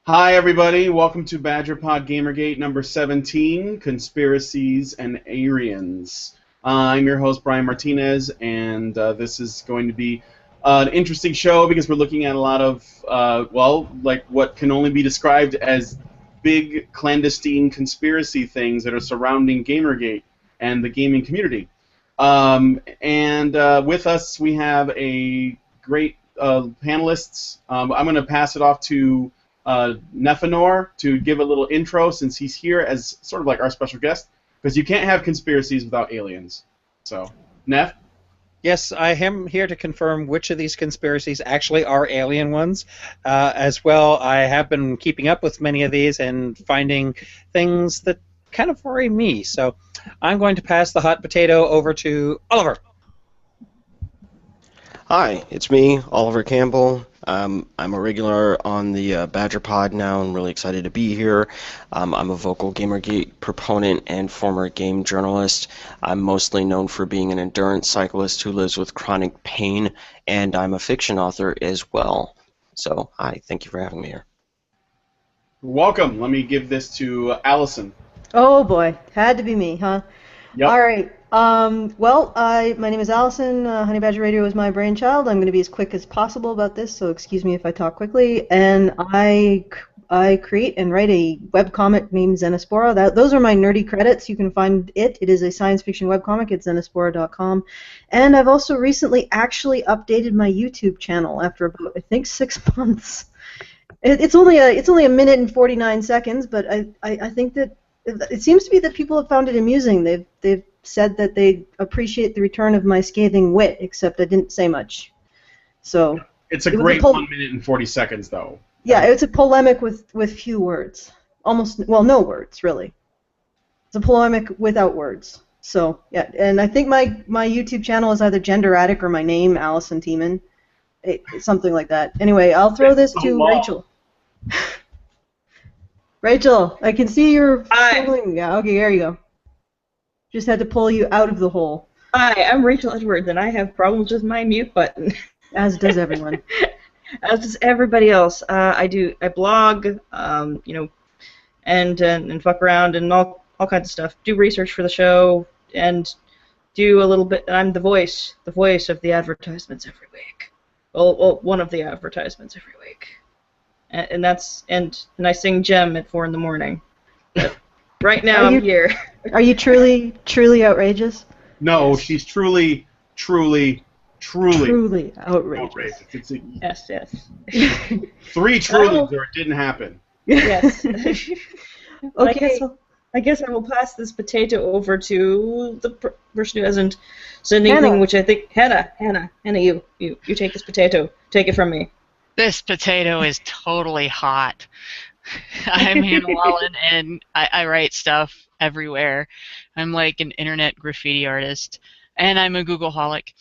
Hi, everybody. Welcome to Badgerpod Gamergate number 17, Conspiracies and Arians. I'm your host, Brian Martinez, and this is going to be an interesting show because we're looking at a lot of, like what can only be described as big clandestine conspiracy things that are surrounding Gamergate and the gaming community. With us, we have a great panelists. I'm going to pass it off to Nephanor to give a little intro since he's here as sort of like our special guest, because you can't have conspiracies without aliens. So, Neph? Yes, I am here to confirm which of these conspiracies actually are alien ones. As well, I have been keeping up with many of these and finding things that kind of worry me. So I'm going to pass the hot potato over to Oliver. Hi, it's me, Oliver Campbell. I'm a regular on the Badgerpod now and really excited to be here. I'm a vocal Gamergate proponent and former game journalist. I'm mostly known for being an endurance cyclist who lives with chronic pain, and I'm a fiction author as well. So, hi, thank you for having me here. Welcome. Let me give this to Allison. Oh boy, had to be me, huh? Yep. All right. My name is Allison. Honey Badger Radio is my brainchild. I'm going to be as quick as possible about this, so excuse me if I talk quickly. And I create and write a webcomic named Xenospora. Those are my nerdy credits. You can find it. It is a science fiction webcomic at xenospora.com. And I've also recently actually updated my YouTube channel after about, I think, 6 months. It's only a minute and 49 seconds, but I think that it seems to be that people have found it amusing. They've said that they appreciate the return of my scathing wit, except I didn't say much. So it's a great 1 minute and 40 seconds, though. Yeah, it's a polemic with few words. No words, really. It's a polemic without words. So, yeah, and I think my YouTube channel is either Genderatic or my name, Allison Tiemann. Something like that. Anyway, I'll throw this to Rachel. Rachel, I can see you're following. Yeah, okay, there you go. Just had to pull you out of the hole. Hi, I'm Rachel Edwards, and I have problems with my mute button. As does everyone. As does everybody else. I blog, and fuck around and all kinds of stuff. Do research for the show and do a little bit. I'm the voice of the advertisements every week. Well, one of the advertisements every week. And I sing Gem at 4 in the morning. But right now I'm here. Are you truly outrageous? No, she's truly outrageous. Yes. 3 trulies or it didn't happen. Yes. Okay. I guess I will pass this potato over to the person who hasn't said anything, which I think Hannah, you take this potato. Take it from me. This potato is totally hot. I'm Hannah Wallen, and I write stuff everywhere. I'm like an internet graffiti artist, and I'm a Googleaholic.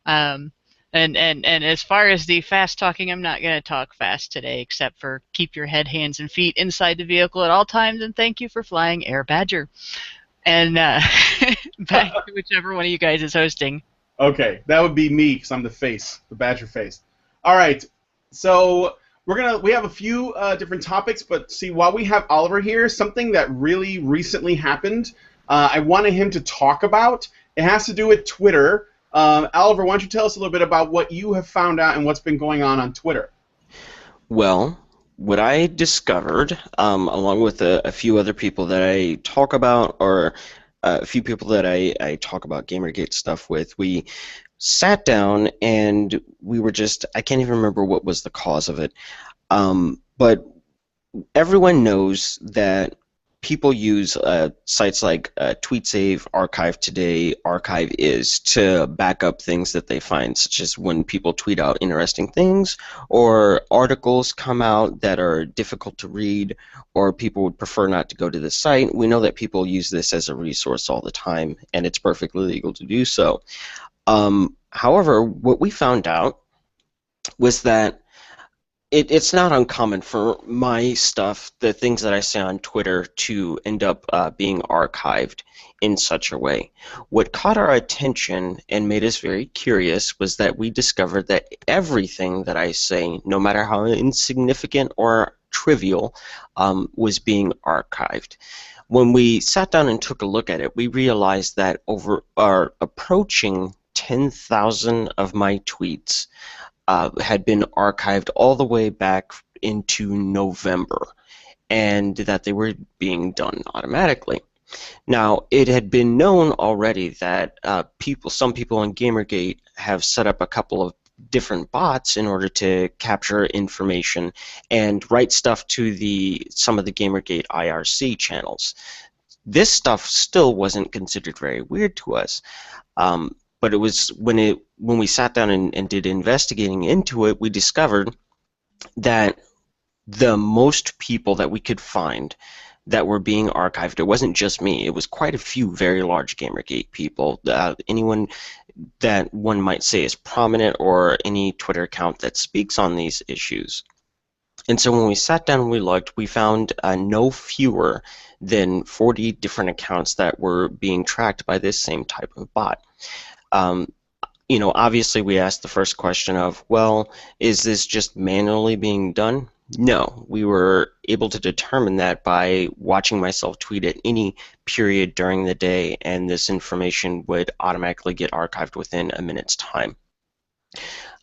And as far as the fast talking, I'm not going to talk fast today, except for keep your head, hands, and feet inside the vehicle at all times, and thank you for flying Air Badger. And back to whichever one of you guys is hosting. Okay, that would be me, because I'm the face, the Badger face. All right. So we have a few different topics, but see, while we have Oliver here, something that really recently happened, I wanted him to talk about. It has to do with Twitter. Oliver, why don't you tell us a little bit about what you have found out and what's been going on Twitter? Well, what I discovered, along with a few other people that I talk about, or a few people that I talk about Gamergate stuff with, we sat down and we were just, I can't even remember what was the cause of it, but everyone knows that people use sites like TweetSave, Archive Today, Archive.is to back up things that they find, such as when people tweet out interesting things or articles come out that are difficult to read or people would prefer not to go to the site. We know that people use this as a resource all the time, and it's perfectly legal to do so. However, what we found out was that it's not uncommon for my stuff, the things that I say on Twitter, to end up being archived in such a way. What caught our attention and made us very curious was that we discovered that everything that I say, no matter how insignificant or trivial was being archived. When we sat down and took a look at it, we realized that approaching 10,000 of my tweets had been archived all the way back into November, and that they were being done automatically. Now, it had been known already that some people in Gamergate have set up a couple of different bots in order to capture information and write stuff to some of the Gamergate IRC channels. This stuff still wasn't considered very weird to us, but it was when we sat down and did investigating into it, we discovered that the most people that we could find that were being archived, it wasn't just me, it was quite a few very large Gamergate people, anyone that one might say is prominent, or any Twitter account that speaks on these issues. And so when we sat down and we looked, we found no fewer than 40 different accounts that were being tracked by this same type of bot. You know, obviously we asked the first question of, well, is this just manually being done? No, we were able to determine that by watching myself tweet at any period during the day, and this information would automatically get archived within a minute's time.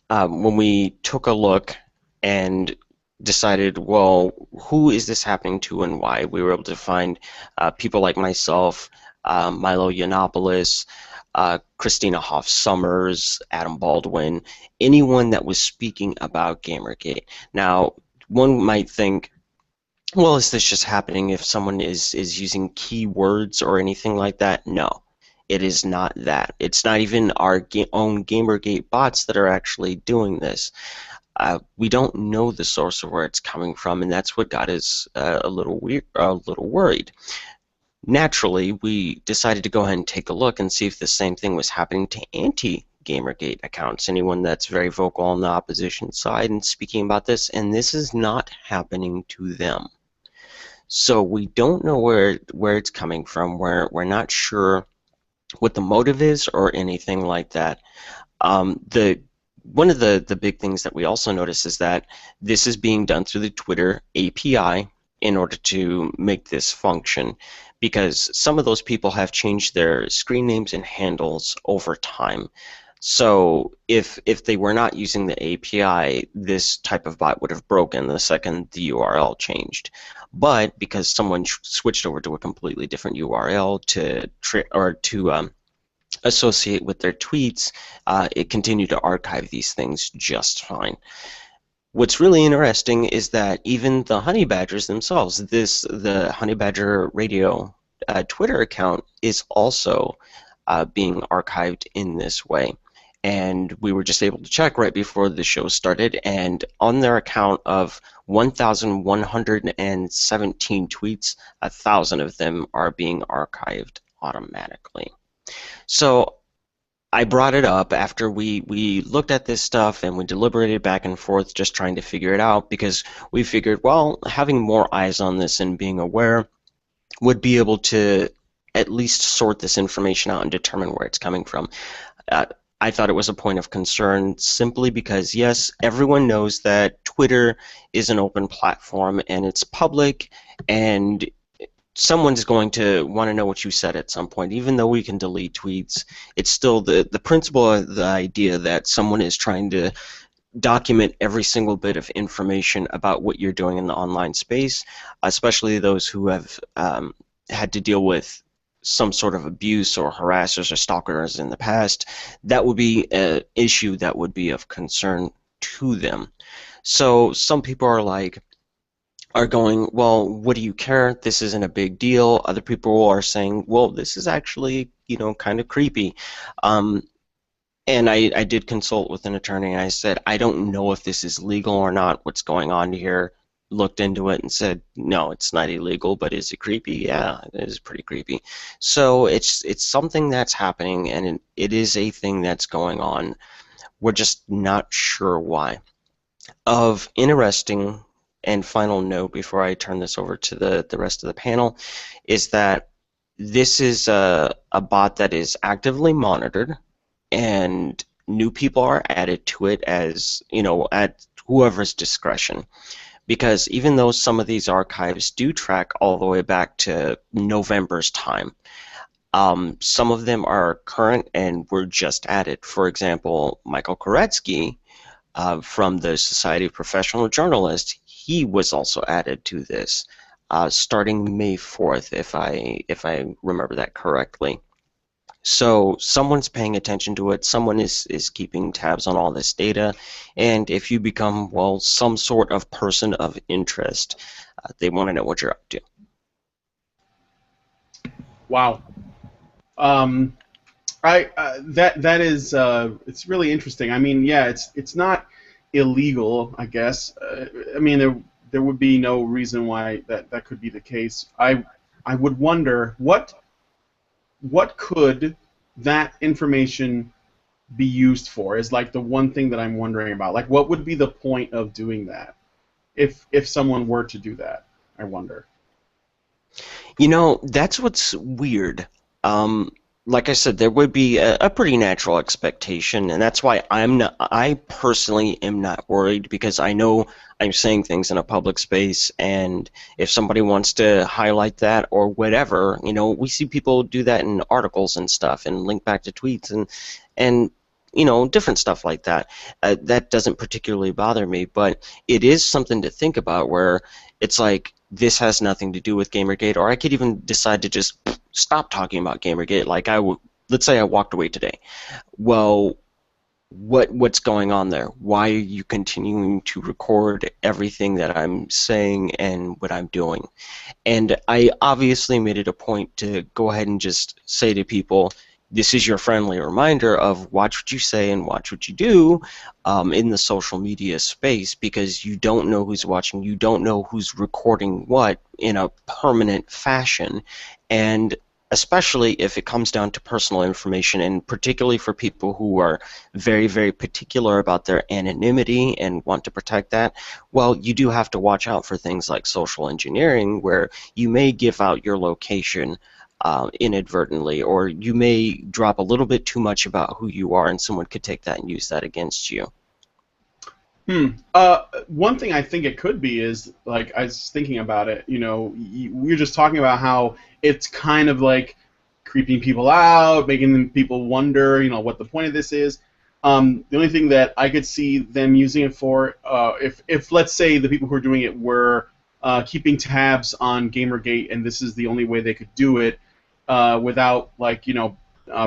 When we took a look and decided, well, who is this happening to and why, we were able to find people like myself, Milo Yiannopoulos, Christina Hoff Summers, Adam Baldwin, anyone that was speaking about Gamergate. Now, one might think, well, is this just happening if someone is using keywords or anything like that? No, it is not that. It's not even our own Gamergate bots that are actually doing this. We don't know the source of where it's coming from, and that's what got us a little worried. Naturally, we decided to go ahead and take a look and see if the same thing was happening to anti-Gamergate accounts, anyone that's very vocal on the opposition side and speaking about this, and this is not happening to them. So we don't know where it's coming from. We're not sure what the motive is or anything like that. One of the big things that we also notice is that this is being done through the Twitter API in order to make this function, because some of those people have changed their screen names and handles over time. So if they were not using the API, this type of bot would have broken the second the URL changed. But because someone switched over to a completely different URL to associate with their tweets, it continued to archive these things just fine. What's really interesting is that even the Honey Badgers themselves, the Honey Badger Radio Twitter account is also being archived in this way. And we were just able to check right before the show started, and on their account of 1,117 tweets, 1,000 of them are being archived automatically. So I brought it up after we looked at this stuff and we deliberated back and forth just trying to figure it out, because we figured, well, having more eyes on this and being aware would be able to at least sort this information out and determine where it's coming from. I thought it was a point of concern simply because, yes, everyone knows that Twitter is an open platform and it's public, and someone's going to want to know what you said at some point. Even though we can delete tweets, it's still the principle of the idea that someone is trying to document every single bit of information about what you're doing in the online space, especially those who have had to deal with some sort of abuse or harassers or stalkers in the past. That would be an issue that would be of concern to them. So some people are going, well, what do you care? This isn't a big deal. Other people are saying, well, this is actually, kind of creepy. And I did consult with an attorney, and I said, I don't know if this is legal or not, what's going on here. Looked into it and said, no, it's not illegal, but is it creepy? Yeah, it is pretty creepy. So it's something that's happening, and it is a thing that's going on. We're just not sure why. Of interesting and final note before I turn this over to the rest of the panel is that this is a bot that is actively monitored, and new people are added to it as, at whoever's discretion. because even though some of these archives do track all the way back to November's time, some of them are current and were just added. For example, Michael Koretsky, from the Society of Professional Journalists, he was also added to this, starting May 4th, if I remember that correctly. So someone's paying attention to it, someone is keeping tabs on all this data, and if you become, well, some sort of person of interest, they want to know what you're up to. Wow. That is it's really interesting. I mean, yeah, it's not illegal, I guess. I mean, there would be no reason why that could be the case. I would wonder what could that information be used for, is like the one thing that I'm wondering about. Like, what would be the point of doing that if someone were to do that? I wonder. You know, that's what's weird. Like I said, there would be a pretty natural expectation, and that's why I personally am not worried, because I know I'm saying things in a public space, and if somebody wants to highlight that or whatever, you know, we see people do that in articles and stuff, and link back to tweets and you know, different stuff like that. That doesn't particularly bother me, but it is something to think about, where it's like, this has nothing to do with Gamergate, or I could even decide to just stop talking about Gamergate. Like, let's say I walked away today. Well, what's going on there? Why are you continuing to record everything that I'm saying and what I'm doing? And I obviously made it a point to go ahead and just say to people, this is your friendly reminder of watch what you say and watch what you do in the social media space, because you don't know who's watching, you don't know who's recording what in a permanent fashion, and especially if it comes down to personal information, and particularly for people who are very, very particular about their anonymity and want to protect that, well, you do have to watch out for things like social engineering, where you may give out your location inadvertently, or you may drop a little bit too much about who you are, and someone could take that and use that against you. One thing I think it could be is, like, I was thinking about it, you know, we were just talking about how it's kind of like creeping people out, making people wonder, you know, what the point of this is. The only thing that I could see them using it for, if let's say the people who are doing it were keeping tabs on Gamergate, and this is the only way they could do it without, like, you know,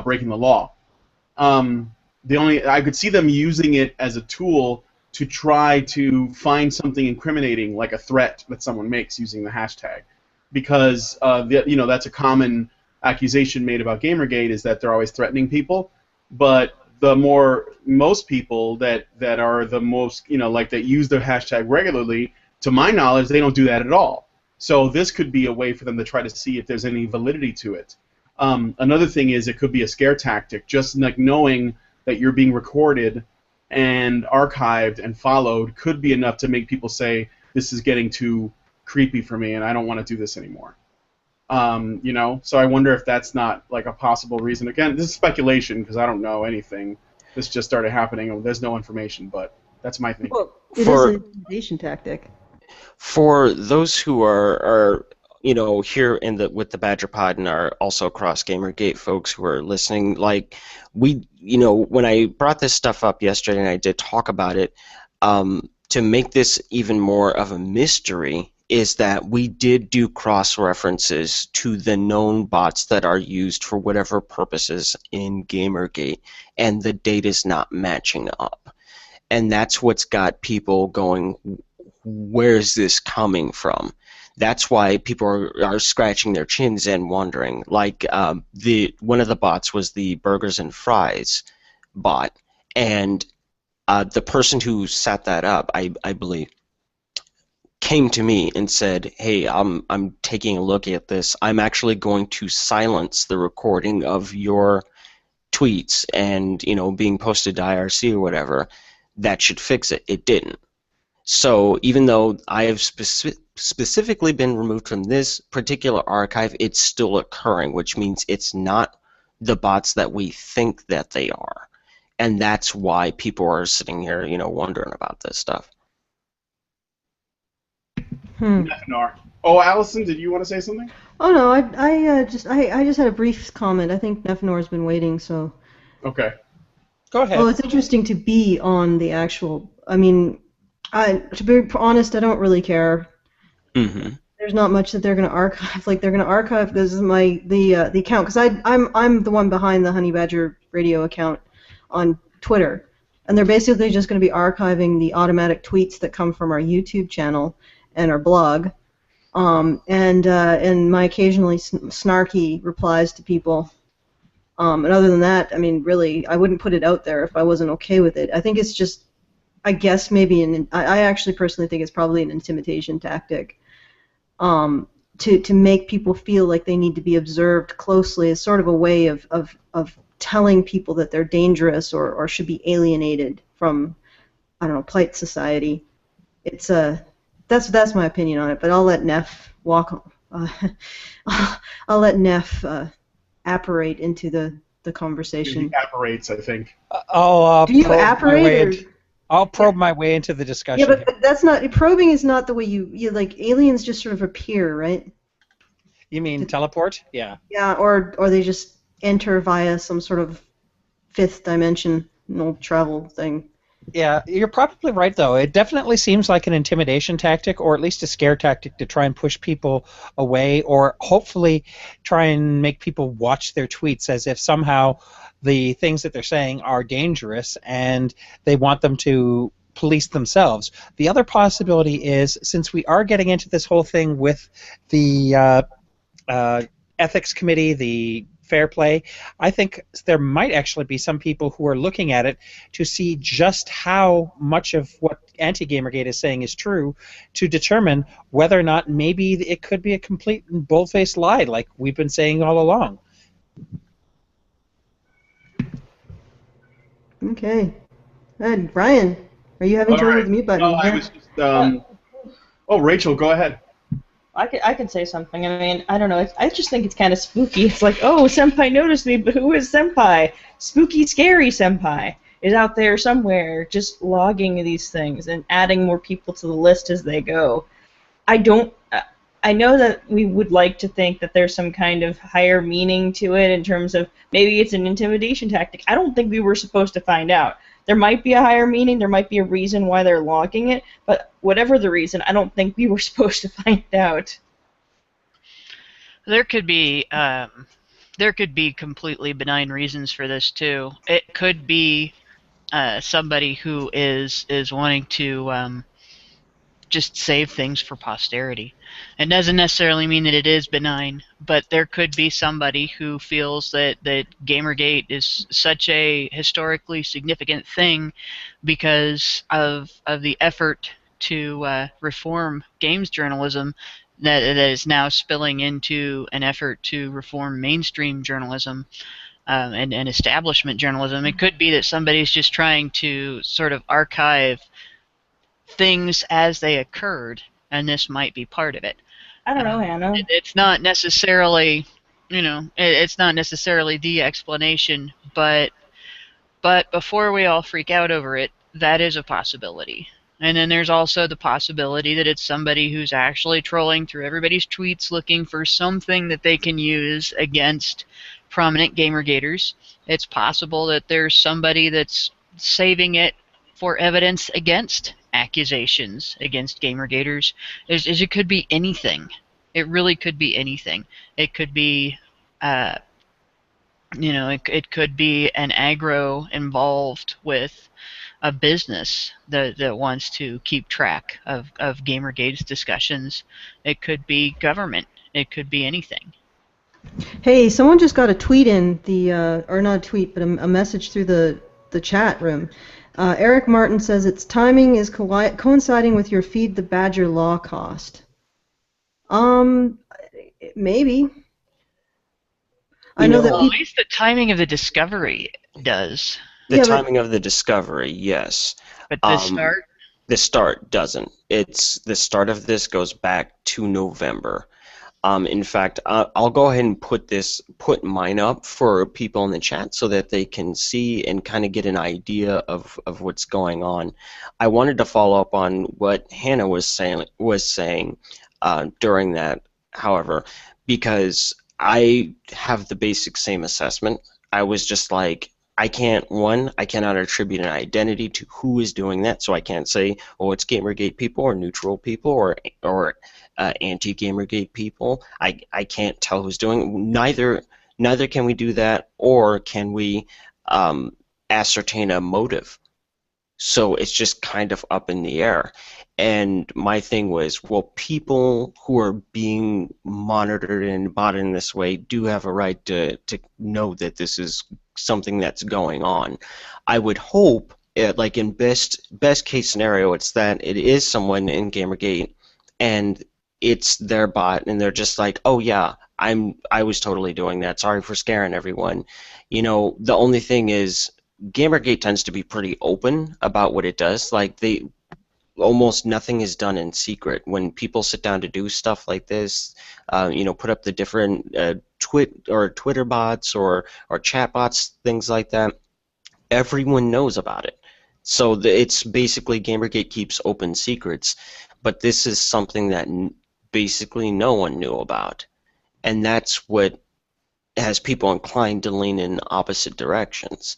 breaking the law. I could see them using it as a tool to try to find something incriminating, like a threat that someone makes using the hashtag, because you know, that's a common accusation made about Gamergate, is that they're always threatening people. But most people that are the most, you know, like, that use the hashtag regularly, to my knowledge, they don't do that at all. So this could be a way for them to try to see if there's any validity to it. Another thing is, it could be a scare tactic, just like knowing that you're being recorded and archived and followed could be enough to make people say, this is getting too creepy for me and I don't want to do this anymore. You know, so I wonder if that's not, like, a possible reason. Again, this is speculation, because I don't know anything. This just started happening and there's no information, but that's my thinking. Well, it is an intimidation tactic. For those who are you know, here with the Badgerpod, and are also across Gamergate folks who are listening, like, you know, when I brought this stuff up yesterday, and I did talk about it, to make this even more of a mystery, is that we did do cross-references to the known bots that are used for whatever purposes in Gamergate, and the data's not matching up. And that's what's got people going, where's this coming from? That's why people are scratching their chins and wondering. Like, one of the bots was the burgers and fries bot, and the person who set that up, I believe, came to me and said, hey, I'm taking a look at this. I'm actually going to silence the recording of your tweets and, you know, being posted to IRC or whatever. That should fix it. It didn't. So even though I have specifically been removed from this particular archive, it's still occurring, which means it's not the bots that we think that they are. And that's why people are sitting here, you know, wondering about this stuff. Nefnor. Oh, Allison, did you want to say something? Oh no, I just had a brief comment. I think Nefnor's been waiting, so. Okay. Go ahead. Well, it's interesting to be on the actual. I mean, to be honest, I don't really care. Mm-hmm. There's not much that they're going to archive. Like they're going to archive this is the account because I'm the one behind the Honey Badger Radio account on Twitter, and they're basically just going to be archiving the automatic tweets that come from our YouTube channel and our blog, and my occasionally snarky replies to people. And other than that, I mean, really, I wouldn't put it out there if I wasn't okay with it. I think it's just, I guess maybe I actually personally think it's probably an intimidation tactic. To make people feel like they need to be observed closely is sort of a way of telling people that they're dangerous or should be alienated from, I don't know, polite society. It's that's my opinion on it. But I'll let Neff walk. I'll let Neff apparate into the conversation. He apparates, I think. Do you apparate? I'll probe my way into the discussion. Yeah, but that's not probing. Is not the way you like. Aliens just sort of appear, right? You mean teleport? Yeah. Yeah, or they just enter via some sort of fifth dimensional travel thing. Yeah, you're probably right, though. It definitely seems like an intimidation tactic, or at least a scare tactic to try and push people away, or hopefully try and make people watch their tweets as if somehow the things that they're saying are dangerous and they want them to police themselves. The other possibility is, since we are getting into this whole thing with the ethics committee, the fair play, I think there might actually be some people who are looking at it to see just how much of what Anti-Gamergate is saying is true, to determine whether or not maybe it could be a complete and bold-faced lie, like we've been saying all along. Okay. And Brian, are you having trouble with the mute button? No, I was just. Oh, Rachel, go ahead. I can say something. I mean, I don't know. I just think it's kind of spooky. It's like, oh, Senpai noticed me, but who is Senpai? Spooky, scary Senpai is out there somewhere just logging these things and adding more people to the list as they go. I know that we would like to think that there's some kind of higher meaning to it in terms of maybe it's an intimidation tactic. I don't think we were supposed to find out. There might be a higher meaning, there might be a reason why they're logging it, but whatever the reason, I don't think we were supposed to find out. There could be completely benign reasons for this too. It could be somebody who is wanting to just save things for posterity. It doesn't necessarily mean that it is benign, but there could be somebody who feels that Gamergate is such a historically significant thing because of the effort to reform games journalism that is now spilling into an effort to reform mainstream journalism and establishment journalism. It could be that somebody's just trying to sort of archive things as they occurred, and this might be part of it. I don't know, Hannah. It's not necessarily, it's not necessarily the explanation, but before we all freak out over it, that is a possibility. And then there's also the possibility that it's somebody who's actually trolling through everybody's tweets looking for something that they can use against prominent Gamergaters. It's possible that there's somebody that's saving it for evidence against accusations against Gamergaters. It could be anything. It really could be anything. It could be, it could be an aggro involved with a business that wants to keep track of Gamergate's discussions. It could be government. It could be anything. Hey, someone just got a tweet in or not a tweet, but a message through the chat room. Eric Martin says its timing is coinciding with your Feed the Badger law cost. Maybe. I know that. Well, at least the timing of the discovery does. The timing of the discovery, yes. But the start? The start doesn't. The start of this goes back to November. In fact, I'll go ahead and put mine up for people in the chat so that they can see and kind of get an idea of what's going on. I wanted to follow up on what Hannah was saying during that, however, because I have the basic same assessment. I was just like, I cannot attribute an identity to who is doing that, so I can't say, oh, it's Gamergate people or neutral people or anti-Gamergate people. I can't tell who's doing it. Neither can we do that, or can we ascertain a motive. So it's just kind of up in the air. And my thing was, well, people who are being monitored and bought in this way do have a right to know that this is something that's going on. I would hope, like in best case scenario, it's that it is someone in Gamergate and it's their bot, and they're just like, oh yeah, I was totally doing that. Sorry for scaring everyone. You know, the only thing is, Gamergate tends to be pretty open about what it does. Like, almost nothing is done in secret. When people sit down to do stuff like this, put up the different Twitter bots or chat bots, things like that, everyone knows about it. So it's basically Gamergate keeps open secrets, but this is something that basically no one knew about. And that's what has people inclined to lean in opposite directions.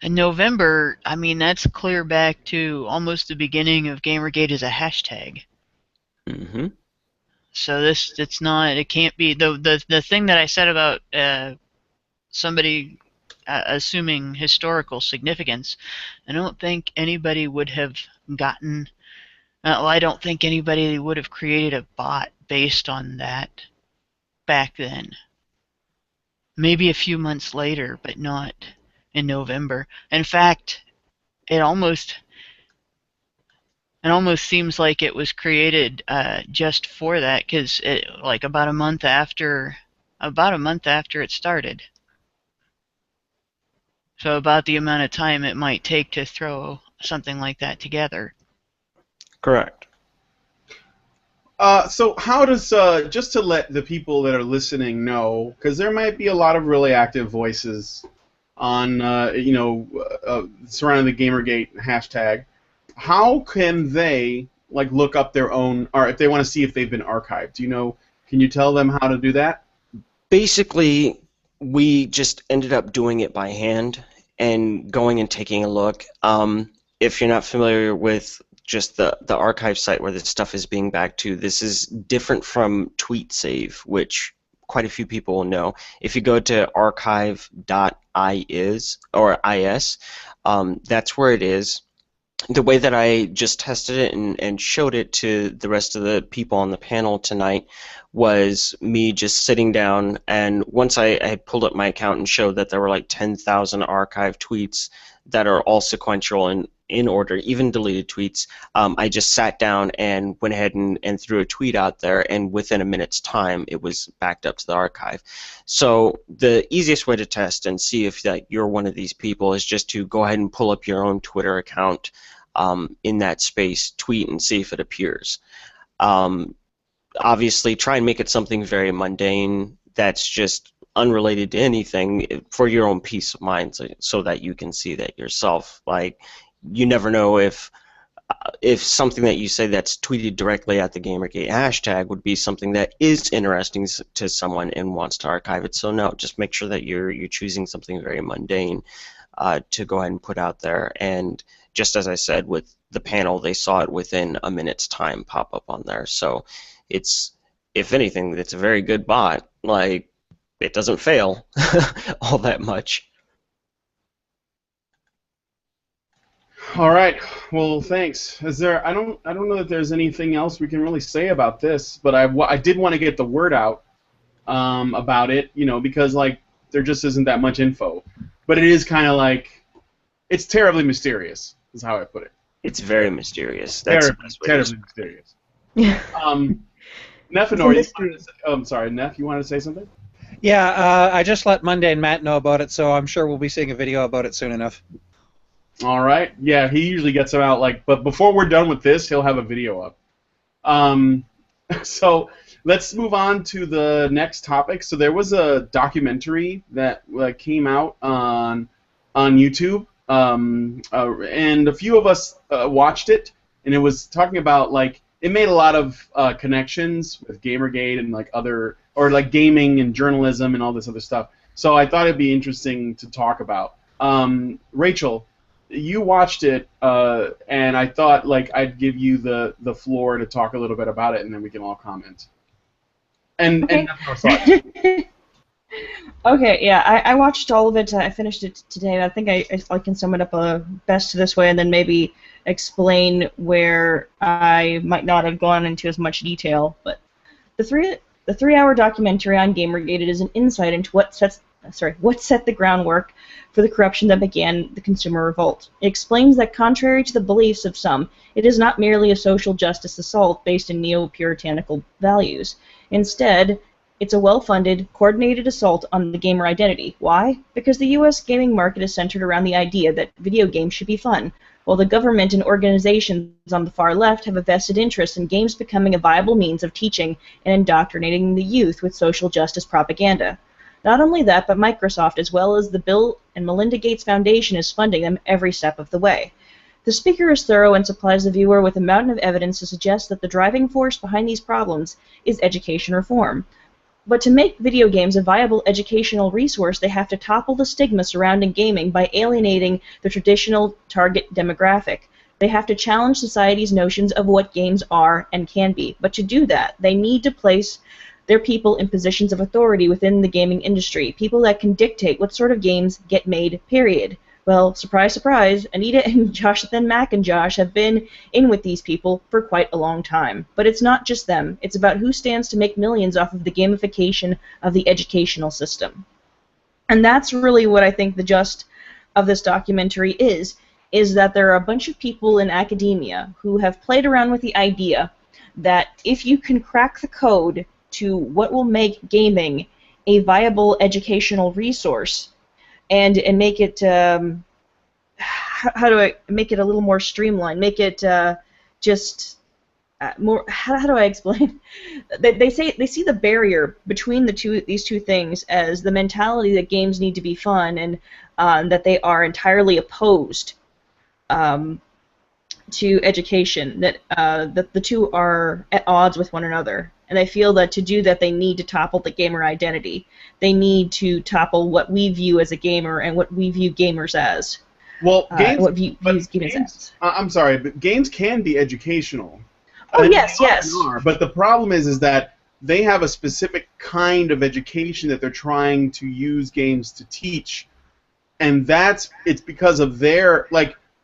In November, I mean, that's clear back to almost the beginning of Gamergate as a hashtag. Mm-hmm. So it can't be, the thing that I said about somebody assuming historical significance, I don't think anybody would have gotten, I don't think anybody would have created a bot based on that back then. Maybe a few months later, but not in November. In fact, it almost seems like it was created just for that, because like about a month after it started. So about the amount of time it might take to throw something like that together. Correct. So how does, just to let the people that are listening know, because there might be a lot of really active voices on, surrounding the Gamergate hashtag, how can they, like, look up their own, or if they want to see if they've been archived? Can you tell them how to do that? Basically, we just ended up doing it by hand and going and taking a look. If you're not familiar with just the archive site where this stuff is being backed to, this is different from TweetSave, which quite a few people will know. If you go to archive.is or is, that's where it is. The way that I just tested it and showed it to the rest of the people on the panel tonight was me just sitting down, and once I had pulled up my account and showed that there were like 10,000 archived tweets that are all sequential and in order, even deleted tweets, I just sat down and went ahead and threw a tweet out there, and within a minute's time it was backed up to the archive. So the easiest way to test and see if you're one of these people is just to go ahead and pull up your own Twitter account in that space, tweet, and see if it appears. Obviously, try and make it something very mundane that's just unrelated to anything for your own peace of mind, so that you can see that yourself. Like, you never know if something that you say that's tweeted directly at the Gamergate hashtag would be something that is interesting to someone and wants to archive it. So no, just make sure that you're choosing something very mundane to go ahead and put out there. And just as I said with the panel, they saw it within a minute's time pop up on there. So it's, if anything, it's a very good bot. Like, it doesn't fail all that much. All right. Well, thanks. Is there? I don't know that there's anything else we can really say about this, but I did want to get the word out about it, because like there just isn't that much info. But it is kind of like, it's terribly mysterious, is how I put it. It's very mysterious. That's terribly mysterious. Yeah. Neff and Nori, I'm sorry, Neff, you wanted to say something? Yeah, I just let Monday and Matt know about it, so I'm sure we'll be seeing a video about it soon enough. All right. Yeah, he usually gets them out but before we're done with this, he'll have a video up. So Let's move on to the next topic. So there was a documentary that came out on YouTube, and a few of us watched it, and it was talking about it made a lot of connections with Gamergate and other gaming and journalism and all this other stuff. So I thought it'd be interesting to talk about. Rachel, you watched it, and I thought I'd give you the floor to talk a little bit about it, and then we can all comment. And Okay. and have our thoughts. Okay, yeah, I watched all of it. I finished it today. I think I can sum it up best this way, and then maybe explain where I might not have gone into as much detail. But the 3-hour documentary on Gamergate is an insight into what set the groundwork for the corruption that began the consumer revolt. It explains that contrary to the beliefs of some, it is not merely a social justice assault based in neo-puritanical values. Instead, it's a well-funded, coordinated assault on the gamer identity. Why? Because the U.S. gaming market is centered around the idea that video games should be fun, while the government and organizations on the far left have a vested interest in games becoming a viable means of teaching and indoctrinating the youth with social justice propaganda. Not only that, but Microsoft, as well as the Bill and Melinda Gates Foundation, is funding them every step of the way. The speaker is thorough and supplies the viewer with a mountain of evidence to suggest that the driving force behind these problems is education reform. But to make video games a viable educational resource, they have to topple the stigma surrounding gaming by alienating the traditional target demographic. They have to challenge society's notions of what games are and can be. But to do that, they need to place their people in positions of authority within the gaming industry, people that can dictate what sort of games get made, period. Well, surprise, surprise, Anita and Jonathan McIntosh have been in with these people for quite a long time. But it's not just them. It's about who stands to make millions off of the gamification of the educational system. And that's really what I think the gist of this documentary is that there are a bunch of people in academia who have played around with the idea that if you can crack the code to what will make gaming a viable educational resource and make it how do I make it a little more streamlined, make it more, how do I explain? They see the barrier between these two things as the mentality that games need to be fun, and that they are entirely opposed to education, that the two are at odds with one another. And I feel that to do that, they need to topple the gamer identity. They need to topple what we view as a gamer and what we view gamers as. Well, games, what views gamers as. I'm sorry, but games can be educational. Oh, And yes, they yes. often are, but the problem is that they have a specific kind of education that they're trying to use games to teach, and it's because of their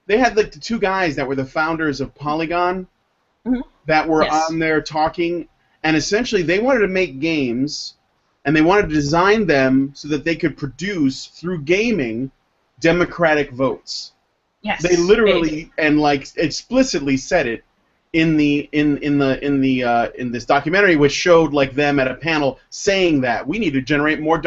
they had the two guys that were the founders of Polygon that were on there talking. And essentially, they wanted to make games, and they wanted to design them so that they could produce through gaming democratic votes. Yes. They literally and explicitly said it in this documentary, which showed them at a panel saying that we need to generate more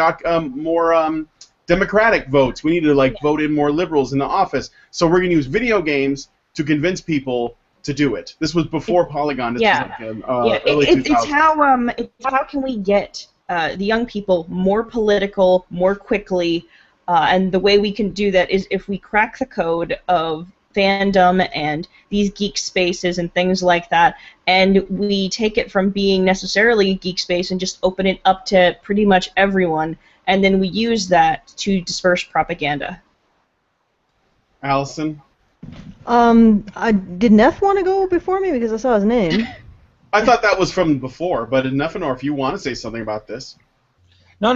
democratic votes. We need to vote in more liberals in the office. So we're going to use video games to convince people to do it. This was before Polygon. This was early 2000s. It's how can we get the young people more political more quickly, and the way we can do that is if we crack the code of fandom and these geek spaces and things like that, and we take it from being necessarily a geek space and just open it up to pretty much everyone, and then we use that to disperse propaganda. Allison? Did Neff want to go before me because I saw his name? I thought that was from before, but Neffanor, if you want to say something about this. No,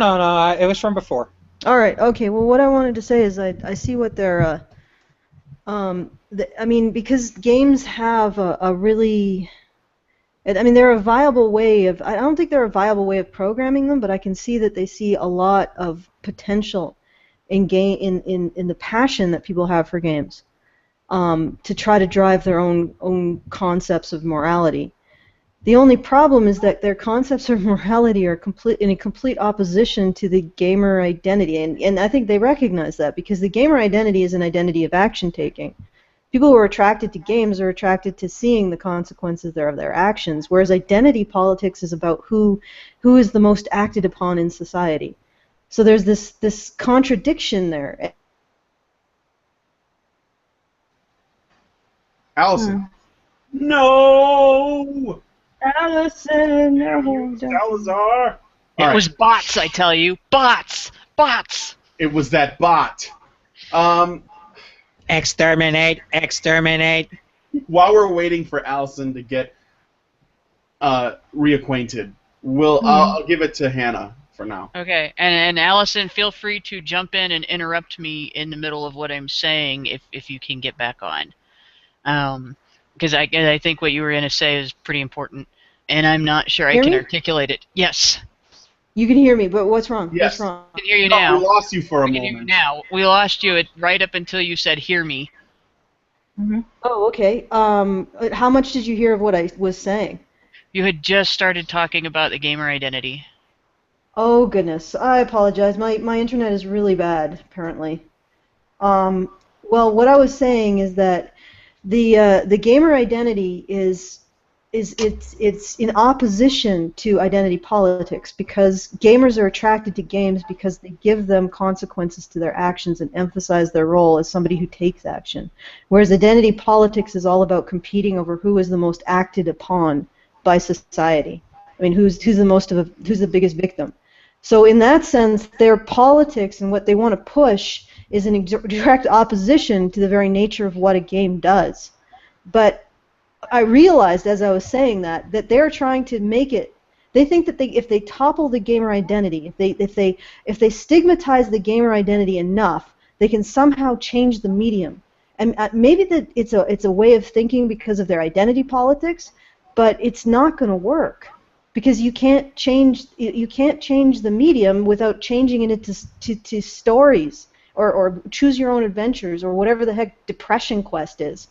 it was from before. All right. Okay. Well, what I wanted to say is I see what they're. I mean, because games have a really. I mean, they're a viable way of. I don't think they're a viable way of programming them, but I can see that they see a lot of potential in the passion that people have for games, to try to drive their own concepts of morality. The only problem is that their concepts of morality are in complete opposition to the gamer identity, and I think they recognize that, because the gamer identity is an identity of action taking. People who are attracted to games are attracted to seeing the consequences of their actions, whereas identity politics is about who is the most acted upon in society. So there's this contradiction there. Allison. No! Allison, no, Salazar! It was bots, I tell you. Bots! Bots! It was that bot. Exterminate! Exterminate! While we're waiting for Allison to get reacquainted, I'll give it to Hannah for now. Okay, and Allison, feel free to jump in and interrupt me in the middle of what I'm saying if you can get back on. Because I think what you were going to say is pretty important, and I'm not sure I can articulate it. Yes. You can hear me, but what's wrong? Yes. What's wrong? I can hear you now. We lost you for a I can hear moment. you now. We lost you right up until you said, hear me. Mm-hmm. Oh, okay. How much did you hear of what I was saying? You had just started talking about the gamer identity. Oh, goodness. I apologize. My internet is really bad, apparently. Well, what I was saying is that the gamer identity is in opposition to identity politics, because gamers are attracted to games because they give them consequences to their actions and emphasize their role as somebody who takes action. Whereas identity politics is all about competing over who is the most acted upon by society. I mean, who's the biggest victim. So in that sense, their politics and what they want to push is in direct opposition to the very nature of what a game does. But I realized as I was saying that they're trying to make it. They think that if they topple the gamer identity, if they stigmatize the gamer identity enough, they can somehow change the medium. And maybe that it's a way of thinking because of their identity politics, but it's not going to work, because you can't change the medium without changing it to stories or choose your own adventures or whatever the heck Depression Quest is.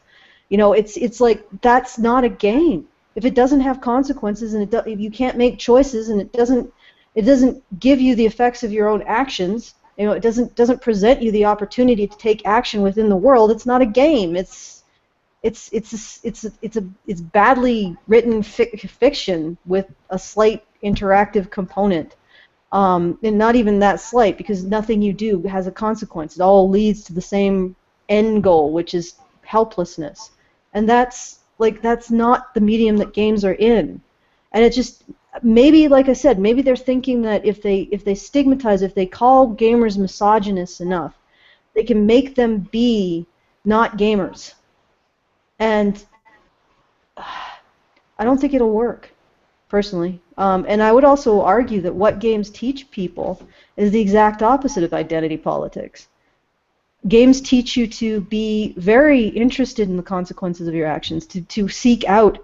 You know, it's like, that's not a game. If it doesn't have consequences and if you can't make choices and it doesn't give you the effects of your own actions, you know, it doesn't present you the opportunity to take action within the world, it's not a game. It's badly written fiction with a slight interactive component, and not even that slight, because nothing you do has a consequence. It all leads to the same end goal, which is helplessness. And that's not the medium that games are in. And it just, maybe, like I said, maybe they're thinking that if they stigmatize, if they call gamers misogynists enough, they can make them be not gamers. And I don't think it'll work, personally. And I would also argue that what games teach people is the exact opposite of identity politics. Games teach you to be very interested in the consequences of your actions, to seek out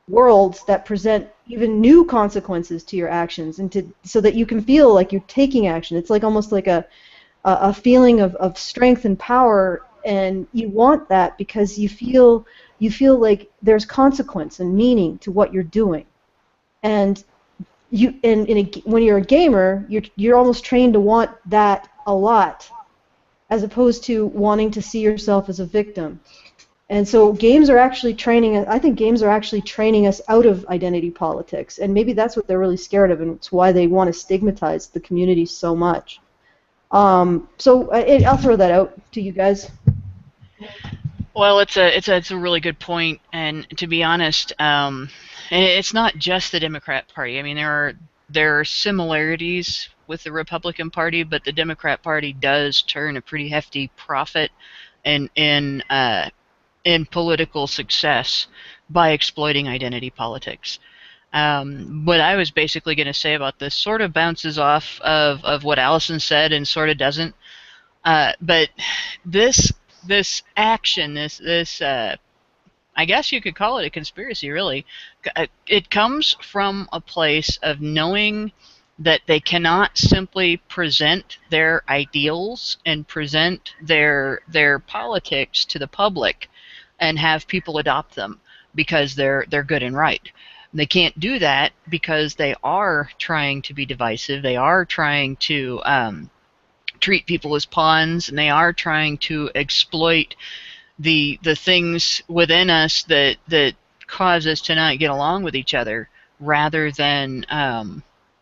worlds that present even new consequences to your actions, and so that you can feel like you're taking action. It's like almost like a feeling of strength and power, and you want that because you feel like there's consequence and meaning to what you're doing. And when you're a gamer, you're almost trained to want that a lot, as opposed to wanting to see yourself as a victim. And so games are actually training us. I think games are actually training us out of identity politics, and maybe that's what they're really scared of, and it's why they want to stigmatize the community so much. I'll throw that out to you guys. Well, it's a really good point, and to be honest, it's not just the Democrat Party. I mean, there are similarities with the Republican Party, but the Democrat Party does turn a pretty hefty profit in political success by exploiting identity politics. What I was basically going to say about this sort of bounces off of what Allison said and sort of doesn't. But this action, this I guess you could call it a conspiracy, really. It comes from a place of knowing that they cannot simply present their ideals and present their politics to the public and have people adopt them because they're good and right. They can't do that because they are trying to be divisive. They are trying to treat people as pawns, and they are trying to exploit the things within us that cause us to not get along with each other, rather than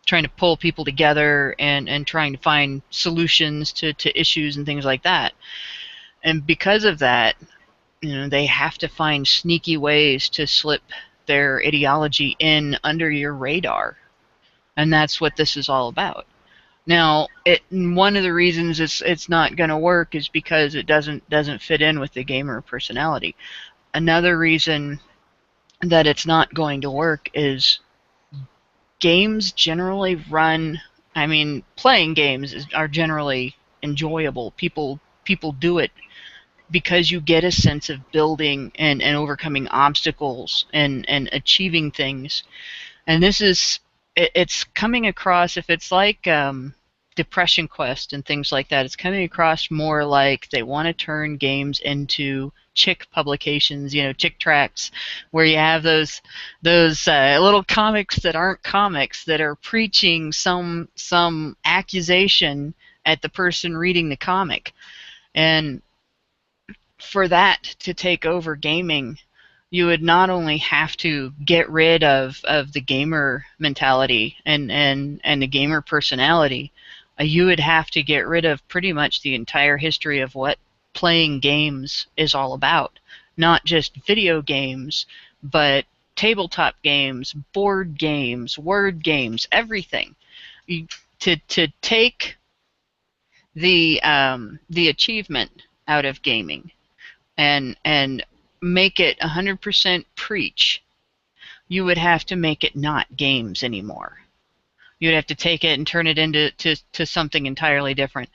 trying to pull people together and trying to find solutions to issues and things like that. And because of that, they have to find sneaky ways to slip their ideology in under your radar. And that's what this is all about. Now, one of the reasons it's not going to work is because it doesn't fit in with the gamer personality. Another reason that it's not going to work is games generally run. I mean, playing games are generally enjoyable. People do it because you get a sense of building and overcoming obstacles and achieving things. And this is, it's coming across, if it's like Depression Quest and things like that, it's coming across more like they want to turn games into chick publications, chick tracts, where you have those little comics that aren't comics, that are preaching some accusation at the person reading the comic. And for that to take over gaming, you would not only have to get rid of the gamer mentality and the gamer personality, you would have to get rid of pretty much the entire history of what playing games is all about. Not just video games, but tabletop games, board games, word games, everything. To take the achievement out of gaming and make it 100% preach, you would have to make it not games anymore. You'd have to take it and turn it into something entirely different.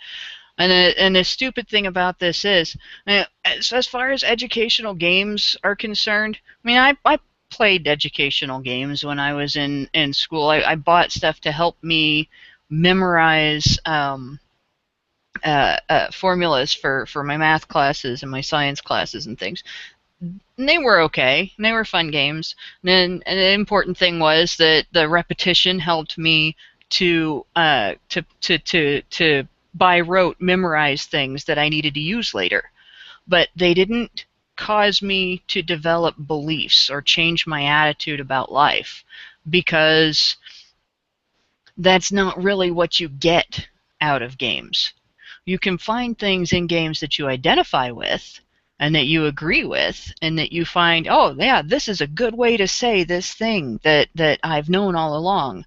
And the stupid thing about this is, as far as educational games are concerned, I mean, I played educational games when I was in school. I bought stuff to help me memorize formulas for my math classes and my science classes and things. And they were okay. And they were fun games. And the important thing was that the repetition helped me to by rote memorize things that I needed to use later. But they didn't cause me to develop beliefs or change my attitude about life, because that's not really what you get out of games. You can find things in games that you identify with and that you agree with, and that you find, oh yeah, this is a good way to say this thing that I've known all along,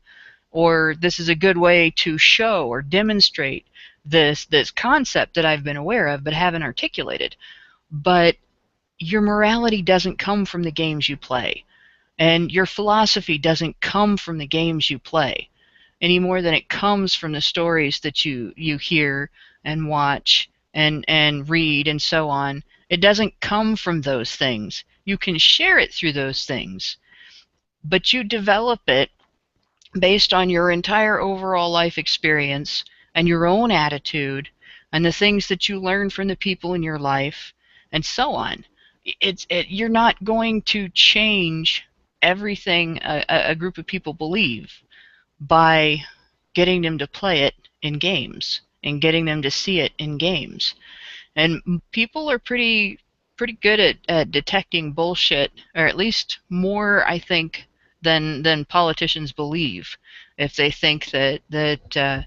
or this is a good way to show or demonstrate this concept that I've been aware of but haven't articulated. But your morality doesn't come from the games you play, and your philosophy doesn't come from the games you play, any more than it comes from the stories that you hear and watch and read and so on. It doesn't come from those things. You can share it through those things, but you develop it based on your entire overall life experience and your own attitude and the things that you learn from the people in your life and so on. You're not going to change everything a group of people believe by getting them to play it in games and getting them to see it in games. And people are pretty good at detecting bullshit, or at least more, I think, than politicians believe. If they think that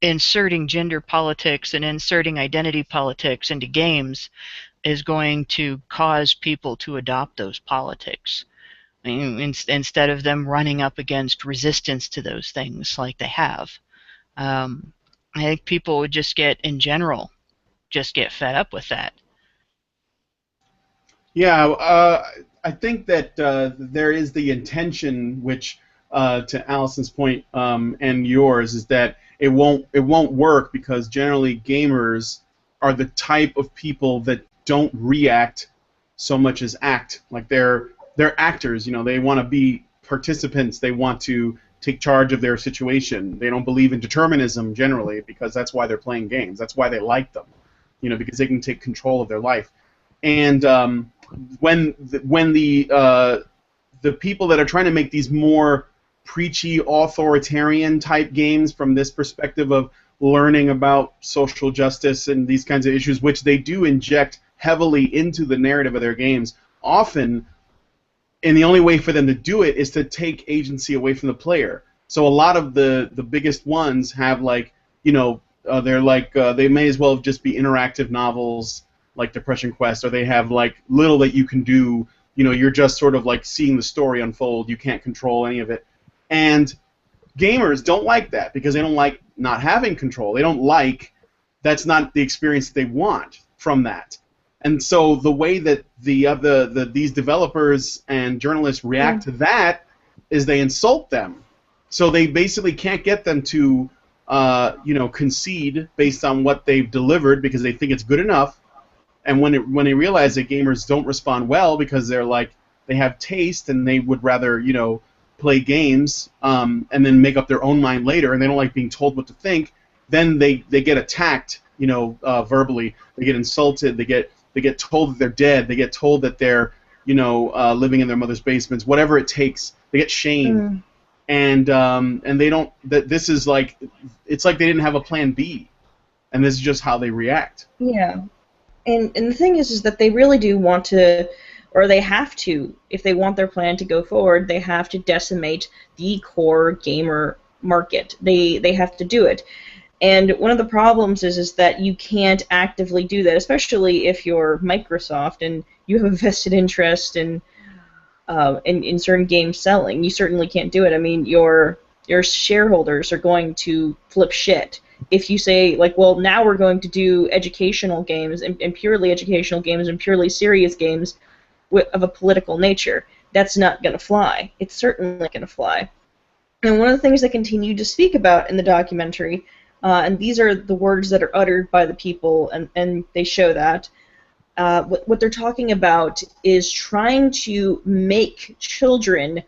inserting gender politics and inserting identity politics into games is going to cause people to adopt those politics, I mean, instead of them running up against resistance to those things like they have. I think people would just get, in general, just get fed up with that. Yeah, I think that there is the intention, which, to Allison's point and yours, is that it won't work because generally gamers are the type of people that don't react so much as act. Like they're actors, they want to be participants. They want to take charge of their situation. They don't believe in determinism generally because that's why they're playing games. That's why they like them, because they can take control of their life. And when the people that are trying to make these more preachy, authoritarian type games from this perspective of learning about social justice and these kinds of issues, which they do inject heavily into the narrative of their games, often, and the only way for them to do it is to take agency away from the player. So a lot of the biggest ones have like, they're like they may as well just be interactive novels like Depression Quest, or they have like little that you can do. You're just sort of like seeing the story unfold. You can't control any of it, and gamers don't like that because they don't like not having control. They don't like that's not the experience that they want from that. And so the way that these developers and journalists react to that is they insult them. So they basically can't get them to concede based on what they've delivered because they think it's good enough. And when they realize that gamers don't respond well because they're like they have taste and they would rather play games and then make up their own mind later, and they don't like being told what to think, then they get attacked verbally. They get insulted. They get told that they're dead. They get told that they're living in their mother's basements. Whatever it takes, they get shamed. And they don't. This is like it's like they didn't have a plan B, and this is just how they react. Yeah, and the thing is that they really do want to, or they have to, if they want their plan to go forward, they have to decimate the core gamer market. They have to do it. And one of the problems is that you can't actively do that, especially if you're Microsoft and you have a vested interest in certain game selling. You certainly can't do it. I mean, your shareholders are going to flip shit if you say, like, well, now we're going to do educational games and purely educational games and purely serious games of a political nature. That's not going to fly. It's certainly not going to fly. And one of the things they continue to speak about in the documentary, and these are the words that are uttered by the people, and they show that, what they're talking about is trying to make children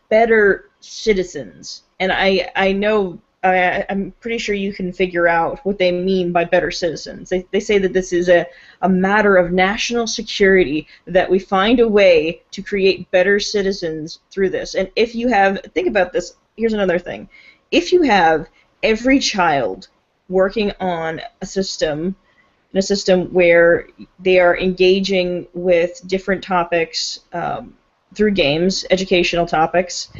better citizens. And I know, I'm pretty sure you can figure out what they mean by better citizens. They say that this is a matter of national security, that we find a way to create better citizens through this. And if you have, think about this, here's another thing. If you have every child working on a system where they are engaging with different topics through games, educational topics,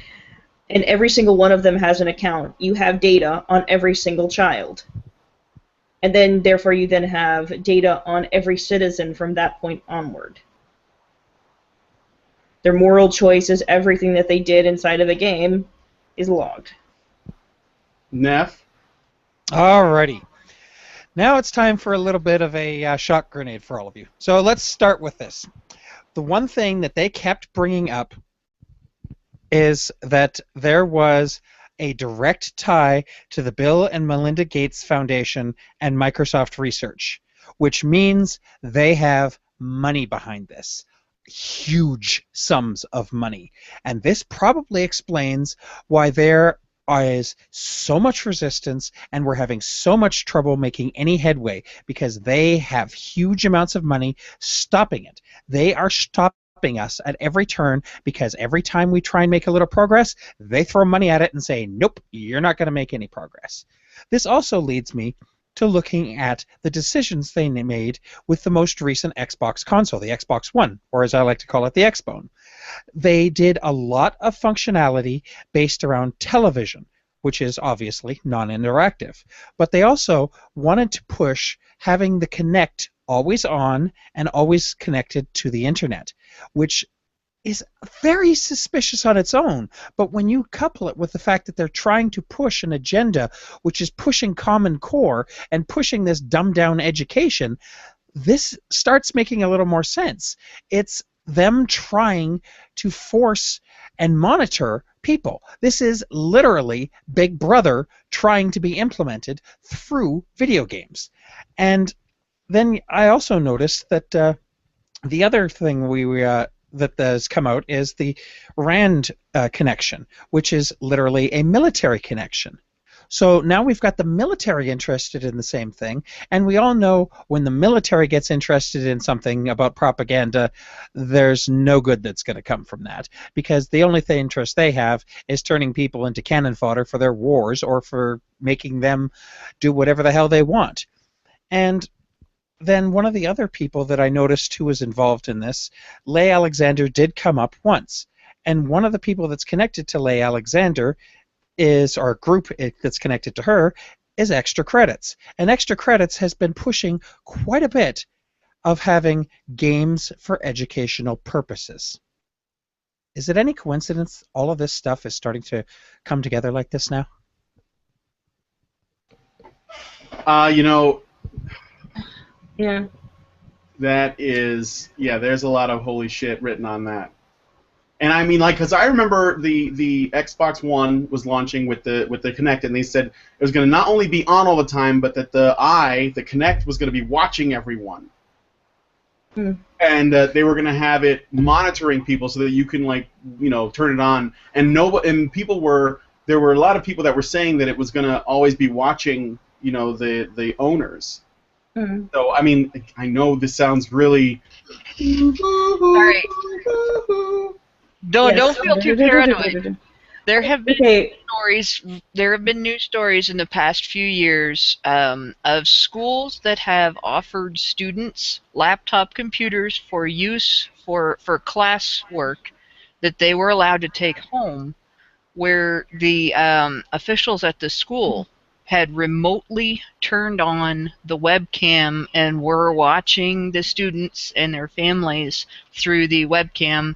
and every single one of them has an account, you have data on every single child. And then, therefore, you then have data on every citizen from that point onward. Their moral choices, everything that they did inside of a game is logged. Neff? Alrighty. Now it's time for a little bit of a shock grenade for all of you. So let's start with this. The one thing that they kept bringing up is that there was a direct tie to the Bill and Melinda Gates Foundation and Microsoft Research, which means they have money behind this. Huge sums of money. And this probably explains why there is so much resistance and we're having so much trouble making any headway, because they have huge amounts of money stopping it. They are stopping us at every turn, because every time we try and make a little progress, they throw money at it and say, nope, you're not going to make any progress. This also leads me to looking at the decisions they made with the most recent Xbox console, the Xbox One, or as I like to call it, the Xbone. They did a lot of functionality based around television, which is obviously non-interactive. But they also wanted to push having the Kinect always on and always connected to the internet, which is very suspicious on its own. But when you couple it with the fact that they're trying to push an agenda which is pushing Common Core and pushing this dumbed-down education, this starts making a little more sense. It's them trying to force and monitor people. This is literally Big Brother trying to be implemented through video games. And then I also noticed that the other thing that has come out is the RAND connection, which is literally a military connection. So now we've got the military interested in the same thing, and we all know when the military gets interested in something about propaganda, there's no good that's going to come from that, because the only interest they have is turning people into cannon fodder for their wars or for making them do whatever the hell they want. And then one of the other people that I noticed who was involved in this, Leigh Alexander, did come up once. And one of the people that's connected to Leigh Alexander is, or a group that's connected to her, is Extra Credits. And Extra Credits has been pushing quite a bit of having games for educational purposes. Is it any coincidence all of this stuff is starting to come together like this now? You know, Yeah. that is, yeah, there's a lot of holy shit written on that. And I mean, like, because I remember the Xbox One was launching with the Kinect, and they said it was going to not only be on all the time, but that the Kinect was going to be watching everyone. Hmm. And they were going to have it monitoring people so that you can, like, you know, turn it on. And there were a lot of people that were saying that it was going to always be watching, you know, the owners. Hmm. So, I mean, I know this sounds really... Sorry. Don't feel too paranoid. There have been stories. There have been news stories in the past few years of schools that have offered students laptop computers for use for class work that they were allowed to take home, where the officials at the school had remotely turned on the webcam and were watching the students and their families through the webcam.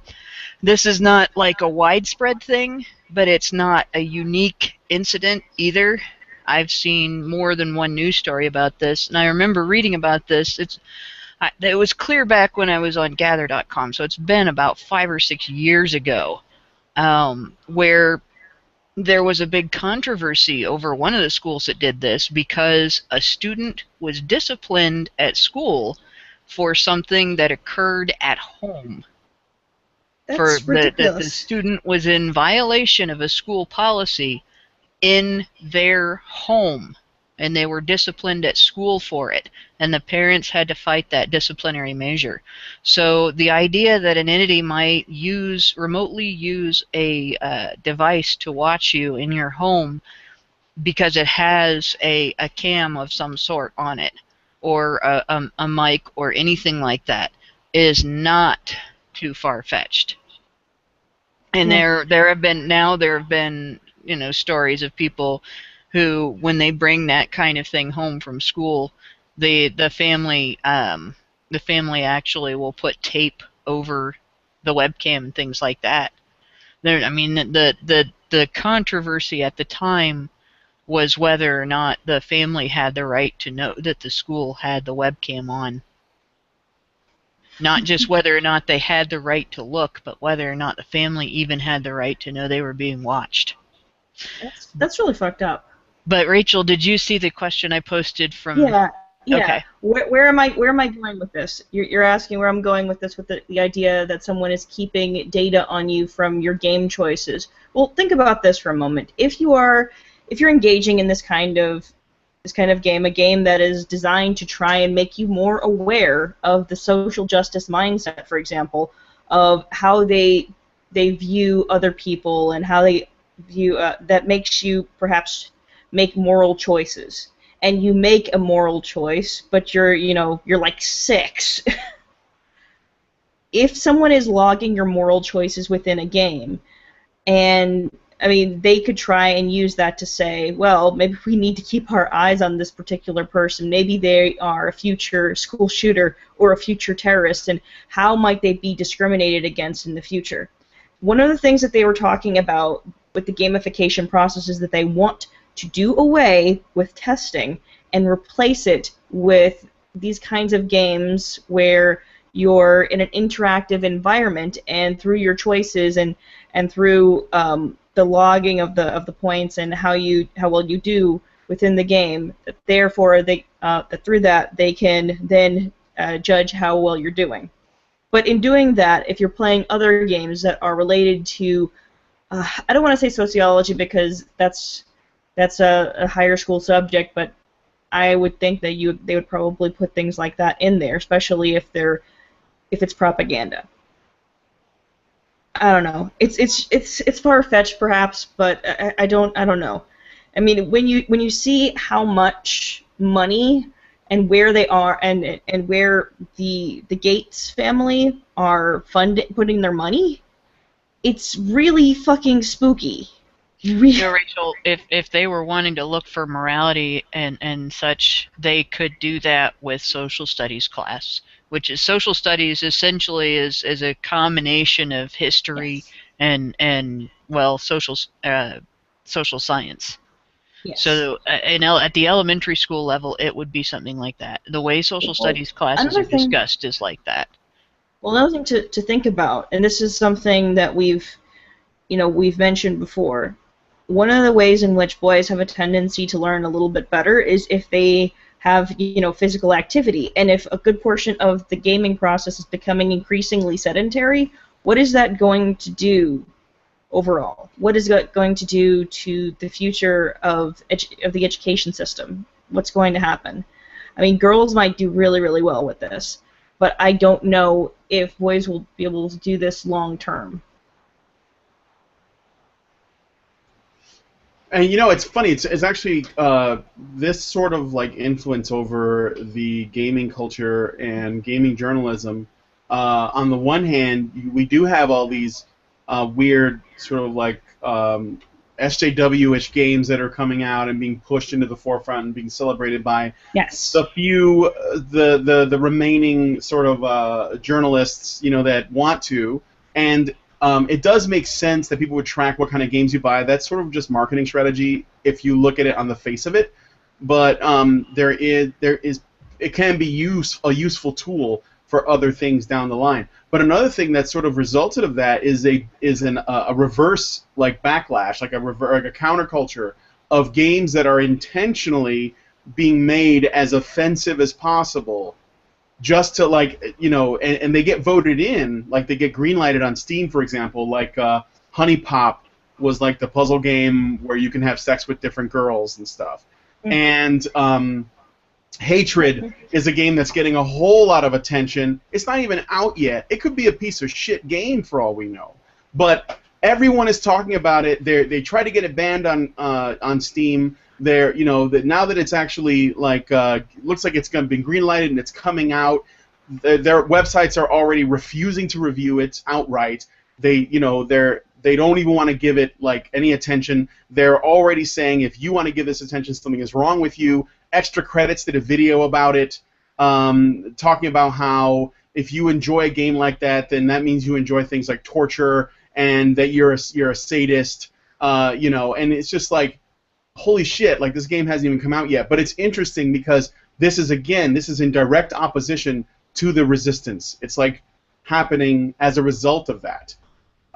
This is not like a widespread thing, but it's not a unique incident either. I've seen more than one news story about this, and I remember reading about this. It was clear back when I was on Gather.com, so it's been about 5 or 6 years ago, where there was a big controversy over one of the schools that did this because a student was disciplined at school for something that occurred at home. That's ridiculous. That the student was in violation of a school policy in their home, and they were disciplined at school for it, and the parents had to fight that disciplinary measure. So the idea that an entity might remotely use a device to watch you in your home because it has a cam of some sort on it, or a mic or anything like that, is not too far-fetched. And there have been you know, stories of people who, when they bring that kind of thing home from school, the family actually will put tape over the webcam and things like that. I mean, the controversy at the time was whether or not the family had the right to know that the school had the webcam on. Not just whether or not they had the right to look, but whether or not the family even had the right to know they were being watched. That's really fucked up. But Rachel, did you see the question I posted from? Yeah. Okay. Where am I going with this? You're asking where I'm going with this, with the idea that someone is keeping data on you from your game choices. Well, think about this for a moment. If you're engaging in this kind of game, a game that is designed to try and make you more aware of the social justice mindset, for example, of how they view other people and how they view that makes you perhaps make moral choices. And you make a moral choice, but you're like 6. If someone is logging your moral choices within a game, and I mean, they could try and use that to say, well, maybe we need to keep our eyes on this particular person. Maybe they are a future school shooter or a future terrorist, and how might they be discriminated against in the future? One of the things that they were talking about with the gamification process is that they want to do away with testing and replace it with these kinds of games where you're in an interactive environment, and through your choices and through the logging of the points and how well you do within the game, therefore through that they can then judge how well you're doing. But in doing that, if you're playing other games that are related to I don't want to say sociology because that's a higher school subject, but I would think that they would probably put things like that in there, especially if it's propaganda. I don't know. It's far-fetched perhaps, but I don't know. I mean, when you see how much money and where they are, and where the Gates family are putting their money, it's really fucking spooky. You know, Rachel, if they were wanting to look for morality and such, they could do that with social studies class, which is social studies essentially is a combination of history Yes. and social science. Yes. So at the elementary school level, it would be something like that. The way social studies classes are another thing- discussed is like that. Well, another thing to think about, and this is something that we've mentioned before. One of the ways in which boys have a tendency to learn a little bit better is if they have, physical activity. And if a good portion of the gaming process is becoming increasingly sedentary, what is that going to do overall? What is it going to do to the future of the education system? What's going to happen? I mean, girls might do really, really well with this, but I don't know if boys will be able to do this long term. And it's funny. It's actually this sort of like influence over the gaming culture and gaming journalism. On the one hand, we do have all these weird sort of like SJW-ish games that are coming out and being pushed into the forefront and being celebrated by the few the remaining sort of journalists that want to. And it does make sense that people would track what kind of games you buy. That's sort of just marketing strategy if you look at it on the face of it. But it can be a useful tool for other things down the line. But another thing that sort of resulted of that is a reverse like backlash, like a counterculture of games that are intentionally being made as offensive as possible, just to and they get voted in, like they get greenlighted on Steam, for example, like Honey Pop was like the puzzle game where you can have sex with different girls and stuff. And Hatred is a game that's getting a whole lot of attention. It's not even out yet. It could be a piece of shit game for all we know. But everyone is talking about it. They try to get it banned on Steam. That now that it's actually looks like it's been greenlighted and it's coming out, their websites are already refusing to review it outright. They don't even want to give it any attention. They're already saying if you want to give this attention, something is wrong with you. Extra Credits did a video about it, talking about how if you enjoy a game like that, then that means you enjoy things like torture and that you're a sadist, and it's just like, holy shit, this game hasn't even come out yet. But it's interesting because this is in direct opposition to the resistance. It's happening as a result of that.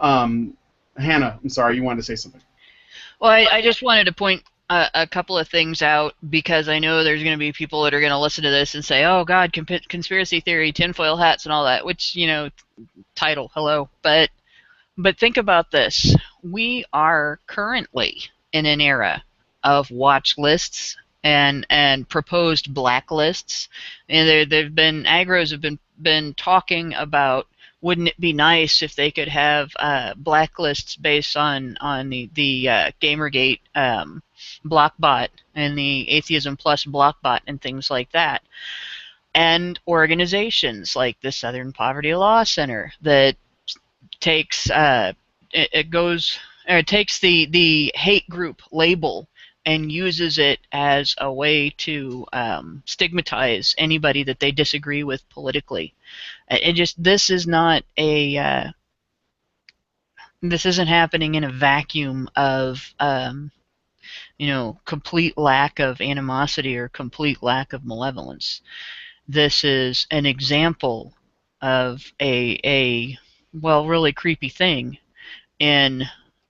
Hannah, I'm sorry, you wanted to say something. Well, I just wanted to point a couple of things out because I know there's going to be people that are going to listen to this and say, oh, God, conspiracy theory, tinfoil hats and all that, which, title, hello. But think about this. We are currently in an era of watch lists and proposed blacklists. And aggros have been talking about, wouldn't it be nice if they could have blacklists based on the Gamergate blockbot and the Atheism Plus blockbot and things like that, and organizations like the Southern Poverty Law Center that takes takes the hate group label and uses it as a way to stigmatize anybody that they disagree with politically. This is not a this isn't happening in a vacuum of complete lack of animosity or complete lack of malevolence. This is an example of a really creepy thing in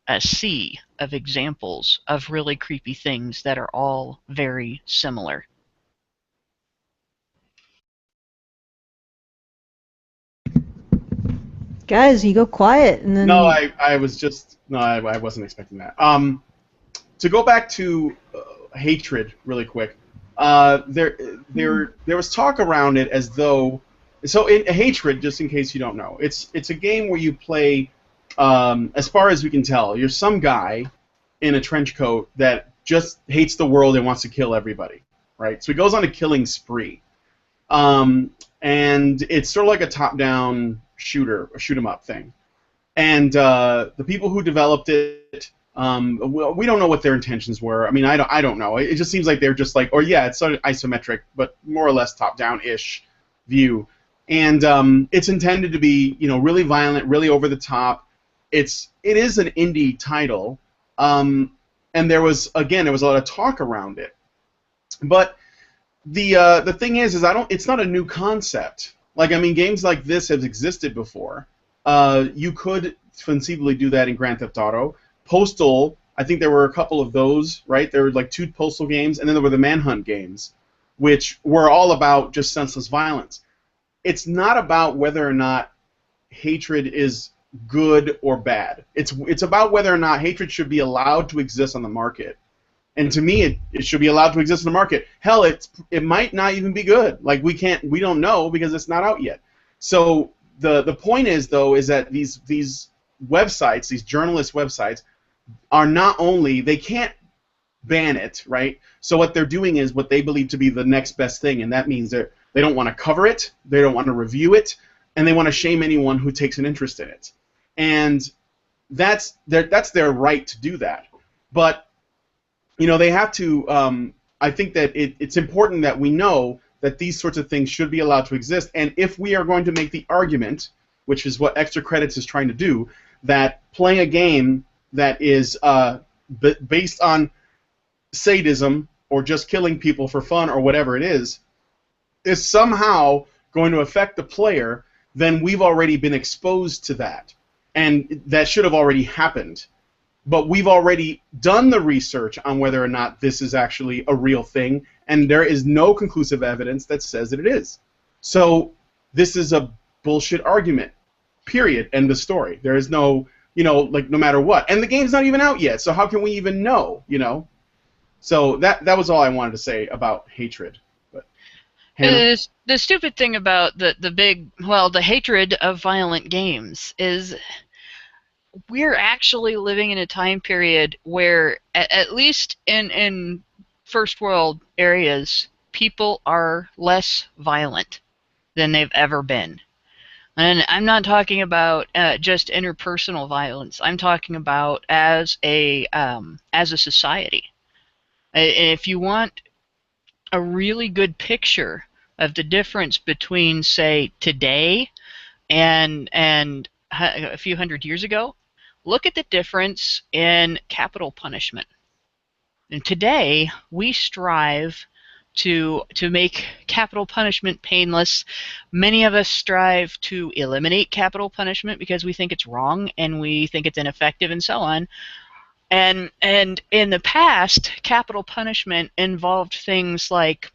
a sea of examples of really creepy things that are all very similar. Guys, you go quiet and then. No, I wasn't expecting that. To go back to Hatred really quick, there was talk around it as though, so in Hatred, just in case you don't know, it's a game where you play, as far as we can tell, you're some guy in a trench coat that just hates the world and wants to kill everybody. right? So he goes on a killing spree. And it's sort of like a top-down shooter, a shoot-'em-up thing. And the people who developed it, we don't know what their intentions were. I mean, I don't know. It just seems like they're just like, or yeah, it's sort of isometric, but more or less top-down-ish view. And it's intended to be, really violent, really over the top. It is an indie title, and there was a lot of talk around it. But the thing is it's not a new concept. Like, I mean, games like this have existed before. You could conceivably do that in Grand Theft Auto. Postal, I think there were a couple of those, right? There were like 2 Postal games, and then there were the Manhunt games, which were all about just senseless violence. It's not about whether or not hatred is good or bad. It's about whether or not hatred should be allowed to exist on the market. And to me, it should be allowed to exist in the market. Hell, it might not even be good. Like, we don't know because it's not out yet. So the point is, though, is that these websites, these journalist websites, are not only, they can't ban it, right? So what they're doing is what they believe to be the next best thing, and that means they don't want to cover it, they don't want to review it, and they want to shame anyone who takes an interest in it. And that's their right to do that. But they have to. I think that it's important that we know that these sorts of things should be allowed to exist. And if we are going to make the argument, which is what Extra Credits is trying to do, that playing a game that is based on sadism or just killing people for fun or whatever it is somehow going to affect the player, then we've already been exposed to that. And that should have already happened. But we've already done the research on whether or not this is actually a real thing, and there is no conclusive evidence that says that it is. So this is a bullshit argument, period, end of story. There is no, no matter what. And the game's not even out yet, so how can we even know, So that was all I wanted to say about hatred. But the stupid thing about the hatred of violent games is we're actually living in a time period where, at least in first world areas, people are less violent than they've ever been. And I'm not talking about just interpersonal violence. I'm talking about as a society. If you want a really good picture of the difference between, say, today and a few hundred years ago, look at the difference in capital punishment. And today, we strive to make capital punishment painless. Many of us strive to eliminate capital punishment because we think it's wrong and we think it's ineffective and so on. And in the past, capital punishment involved things like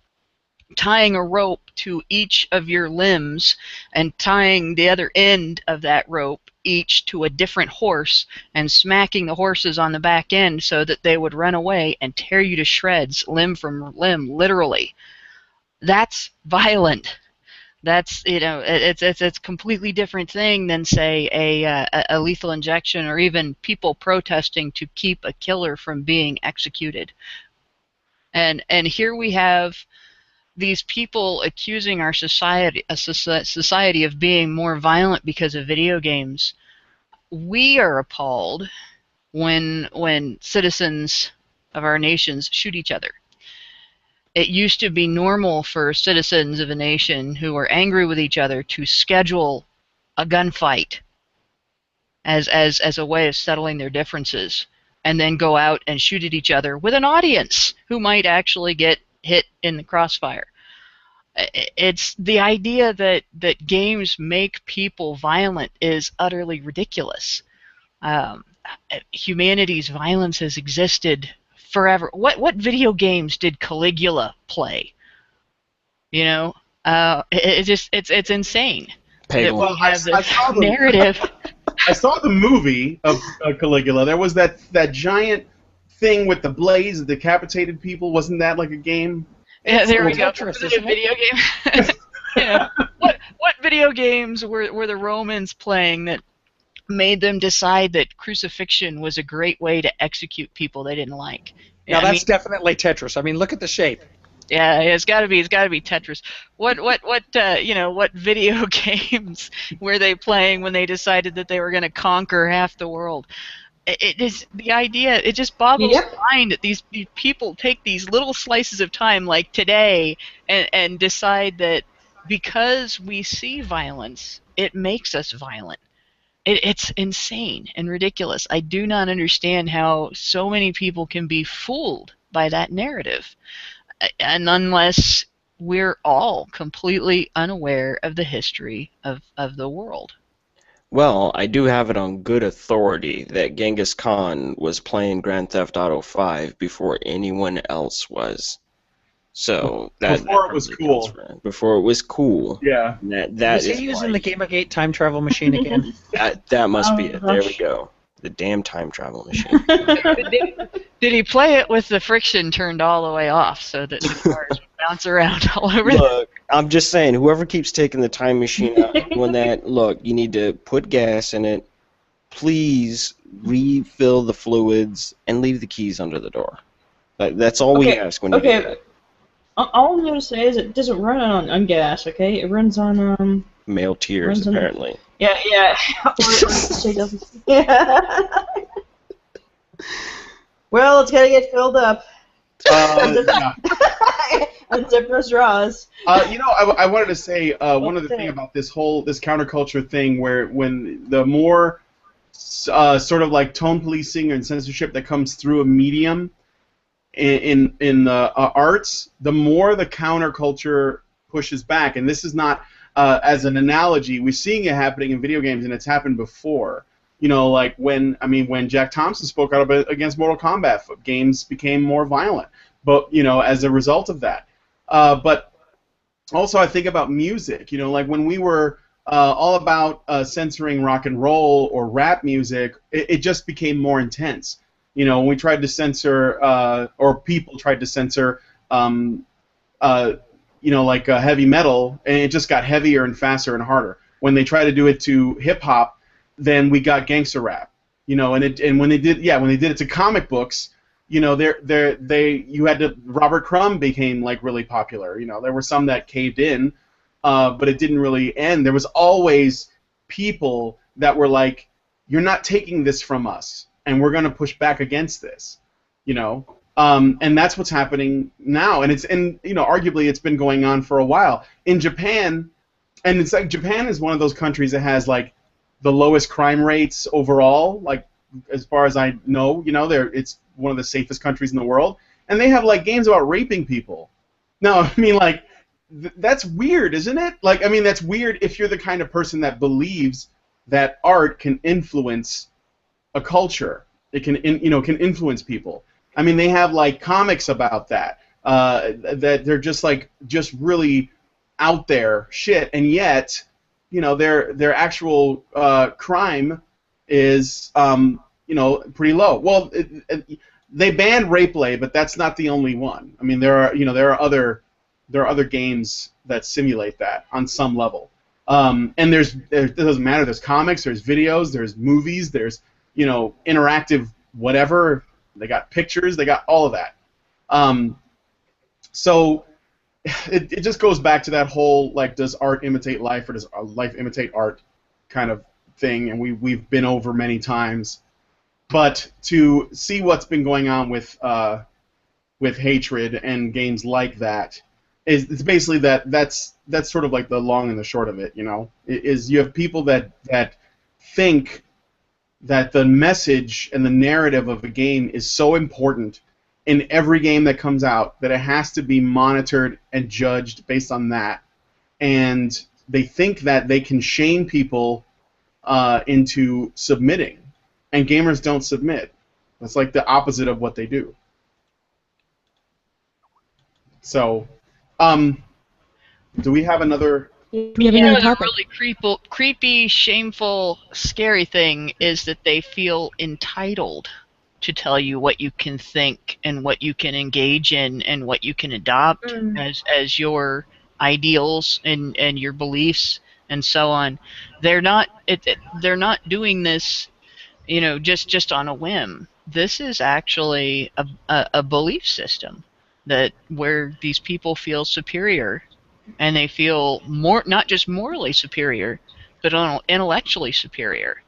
tying a rope to each of your limbs and tying the other end of that rope each to a different horse and smacking the horses on the back end so that they would run away and tear you to shreds, limb from limb, literally. That's violent. That's, it's a completely different thing than, say, a lethal injection or even people protesting to keep a killer from being executed. And here we have these people accusing our society of being more violent because of video games. We are appalled when citizens of our nations shoot each other. It used to be normal for citizens of a nation who were angry with each other to schedule a gunfight as a way of settling their differences, and then go out and shoot at each other with an audience who might actually get hit in the crossfire. It's the idea that games make people violent is utterly ridiculous. Humanity's violence has existed forever. What video games did Caligula play? It's insane. Peggle. That we have this narrative. I saw the movie of Caligula. There was that giant thing with the blades that decapitated people. Wasn't that like a game? Yeah, there we go. Tetris, Was it a video game? Yeah. What video games were the Romans playing that made them decide that crucifixion was a great way to execute people they didn't like? Now that's definitely Tetris. I mean, look at the shape. Yeah, it's got to be. It's got to be Tetris. What video games were they playing when they decided that they were going to conquer half the world? It is the idea. It just boggles Yep. the mind that these people take these little slices of time, like today, and decide that because we see violence, it makes us violent. It's insane and ridiculous. I do not understand how so many people can be fooled by that narrative, and unless we're all completely unaware of the history of the world. Well, I do have it on good authority that Genghis Khan was playing Grand Theft Auto 5 before anyone else was. So Before it was cool. Before it was cool. Yeah. That Was is he using why. the Gamergate time travel machine again? That must be Oh, it. There we gosh. go. The damn time travel machine. Did he play it with the friction turned all the way off so that the cars would bounce around all over? Look, I'm just saying, whoever keeps taking the time machine out and doing that, look, you need to put gas in it. Please refill the fluids and leave the keys under the door. That's all we ask when you do that. All I'm going to say is it doesn't run on gas, okay? It runs on, Male tears, runs on- apparently. Yeah. Yeah. Well, it's got to get filled up. Yeah. Unzip those drawers. I wanted to say one other thing about this counterculture thing, where when the more sort of like tone policing and censorship that comes through a medium in the arts, the more the counterculture pushes back. And this is not as an analogy. We're seeing it happening in video games, and it's happened before. Like when Jack Thompson spoke out against Mortal Kombat, games became more violent. But as a result of that. But also, I think about music. Like when we were all about censoring rock and roll or rap music, it just became more intense. When we tried to censor, or people tried to censor, like heavy metal, and it just got heavier and faster and harder. When they tried to do it to hip hop, then we got gangster rap. And when they did it to comic books, Robert Crumb became like really popular. There were some that caved in, but it didn't really end. There was always people that were like, "You're not taking this from us, and we're going to push back against this." And that's what's happening now. And arguably it's been going on for a while in Japan, and it's like Japan is one of those countries that has like the lowest crime rates overall, like as far as I know. It's one of the safest countries in the world, and they have like games about raping people. No, I mean like that's weird, isn't it? Like, I mean, that's weird if you're the kind of person that believes that art can influence a culture. It can can influence people. I mean, they have like comics about that. That they're just really out there shit, and yet their actual crime is pretty low. Well, they banned Rapeplay, but that's not the only one. I mean, there are other games that simulate that on some level. And it doesn't matter. There's comics, there's videos, there's movies, there's interactive whatever. They got pictures, they got all of that. So it just goes back to that whole like, does art imitate life or does life imitate art kind of thing, and we've been over many times. But to see what's been going on with hatred and games like that, it's basically that's sort of like the long and the short of it. Is you have people that think that the message and the narrative of a game is so important in every game that comes out that it has to be monitored and judged based on that, and they think that they can shame people into submitting, and gamers don't submit. That's like the opposite of what they do. So, do we have another? The really creepy, shameful, scary thing is that they feel entitled to tell you what you can think and what you can engage in and what you can adopt as your ideals and your beliefs and so on. They're not doing this, just on a whim. This is actually a belief system. that where these people feel superior, and they feel not just morally superior, but intellectually superior,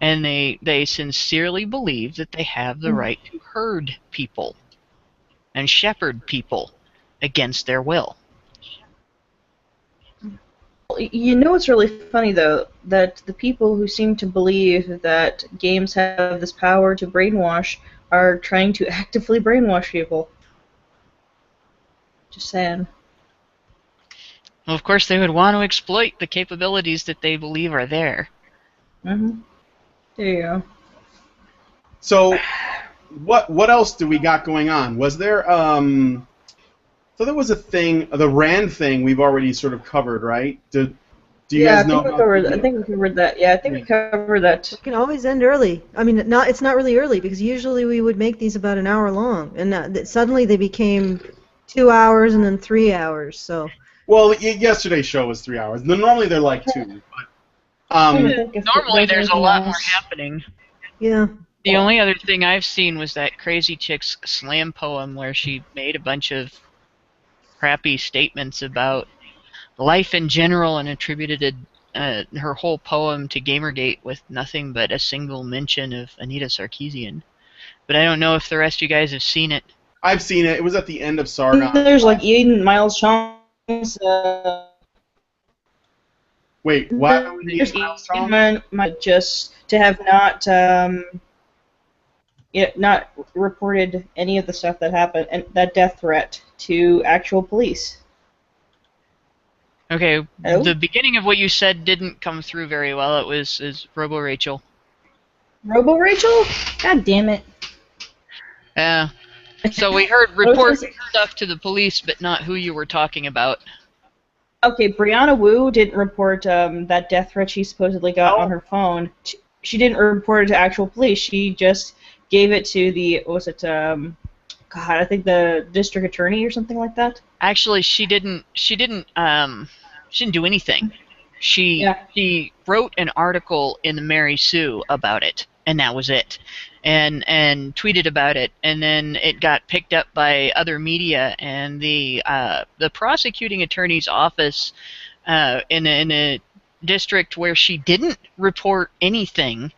and they sincerely believe that they have the right to herd people and shepherd people against their will. You know what's really funny, though? That the people who seem to believe that games have this power to brainwash are trying to actively brainwash people. Just saying. Well, of course, they would want to exploit the capabilities that they believe are there. Mm-hmm. There you go. So, what else do we got going on? Was there so there was a thing, the Rand thing we've already sort of covered, right? Do you guys know? I think we covered that. Yeah, I think we covered that. It can always end early. I mean, it's not really early because usually we would make these about an hour long, and suddenly they became 2 hours and then 3 hours. So. Well, yesterday's show was 3 hours. Normally they're like 2. But, normally there's a lot more happening. Yeah. The only other thing I've seen was that crazy chick's slam poem where she made a bunch of crappy statements about life in general and attributed her whole poem to Gamergate with nothing but a single mention of Anita Sarkeesian. But I don't know if the rest of you guys have seen it. I've seen it. It was at the end of Sargon. There's like Eden Miles Chong's. Wait, what? Just to have not reported any of the stuff that happened and that death threat to actual police. Okay, Hello? The beginning of what you said didn't come through very well. It was Robo Rachel. Robo Rachel? God damn it. Yeah. So we heard report stuff to the police, but not who you were talking about. Okay, Brianna Wu didn't report that death threat she supposedly got on her phone. She didn't report it to actual police. She just gave it to I think the district attorney or something like that. Actually, she didn't do anything. She wrote an article in the Mary Sue about it, and that was it. And tweeted about it, and then it got picked up by other media, and the prosecuting attorney's office in a district where she didn't report anything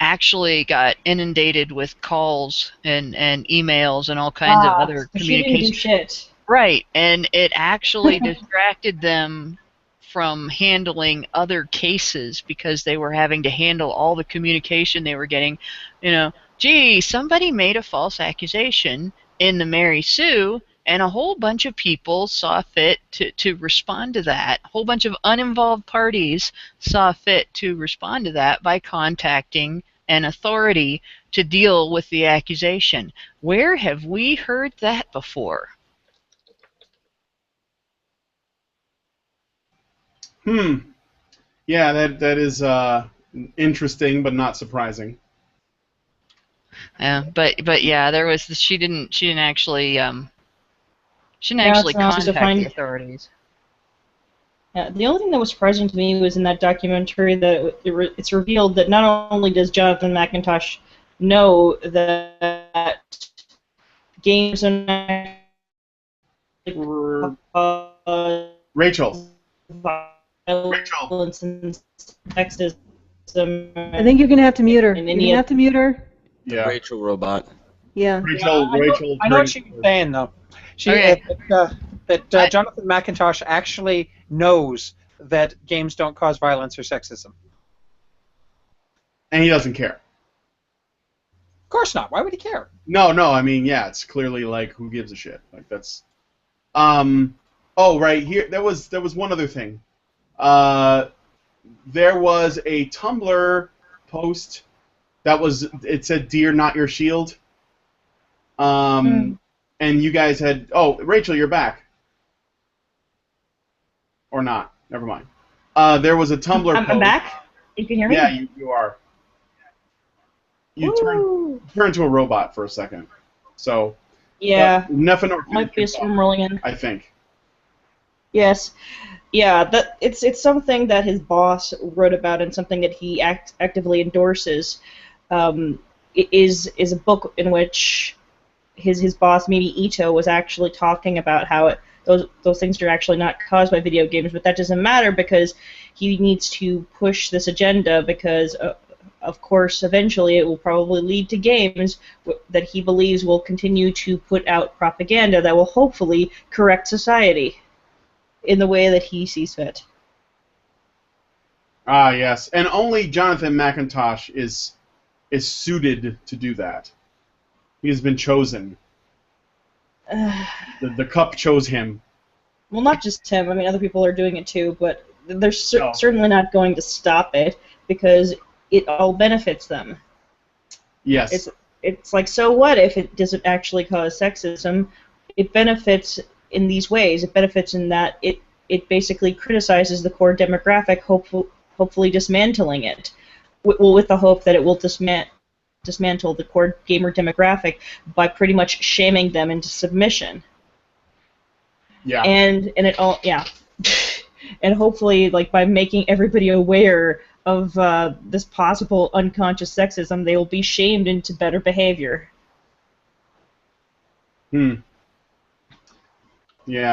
actually got inundated with calls and emails and all kinds of other communications. She didn't do shit. Right, and it actually distracted them from handling other cases because they were having to handle all the communication they were getting. Gee, somebody made a false accusation in the Mary Sue, and a whole bunch of people saw fit to respond to that. A whole bunch of uninvolved parties saw fit to respond to that by contacting an authority to deal with the accusation. Where have we heard that before? Yeah, that is interesting, but not surprising. But yeah, there was she didn't actually contact the authorities. Yeah, the only thing that was surprising to me was in that documentary that it's revealed that not only does Jonathan McIntosh know that games are Rachel. violence and sexism. I think you're gonna have to mute her. You're gonna have to mute her. Yeah. Rachel Robot. Yeah. Rachel. I know what she was saying though. That Jonathan McIntosh actually knows that games don't cause violence or sexism. And he doesn't care. Of course not. Why would he care? No. I mean, yeah, it's clearly like, who gives a shit? Like that's. Oh, right here. There was one other thing. There was a Tumblr post it said "Dear, not your shield." And you guys had. Oh, Rachel, you're back. Or not? Never mind. There was a Tumblr post. I'm back. You can hear me. Yeah, you are. You turned to a robot for a second. So. Yeah. Might be a storm rolling in. I think. Yes. Yeah, it's something that his boss wrote about and something that he actively endorses. It is a book in which his boss, maybe Ito, was actually talking about how those things are actually not caused by video games, but that doesn't matter because he needs to push this agenda because, of course, eventually it will probably lead to games that he believes will continue to put out propaganda that will hopefully correct society in the way that he sees fit. Ah, yes, and only Jonathan McIntosh is suited to do that. He has been chosen. The cup chose him. Well, not just him. I mean, other people are doing it too, but they're certainly not going to stop it because it all benefits them. Yes. It's like, so what if it doesn't actually cause sexism? It benefits in these ways. It benefits in that it basically criticizes the core demographic, hopefully dismantling it, with the hope that it will dismantle the core gamer demographic by pretty much shaming them into submission. Yeah. And it all, yeah. And hopefully, like, by making everybody aware of this possible unconscious sexism, they will be shamed into better behavior. Yeah,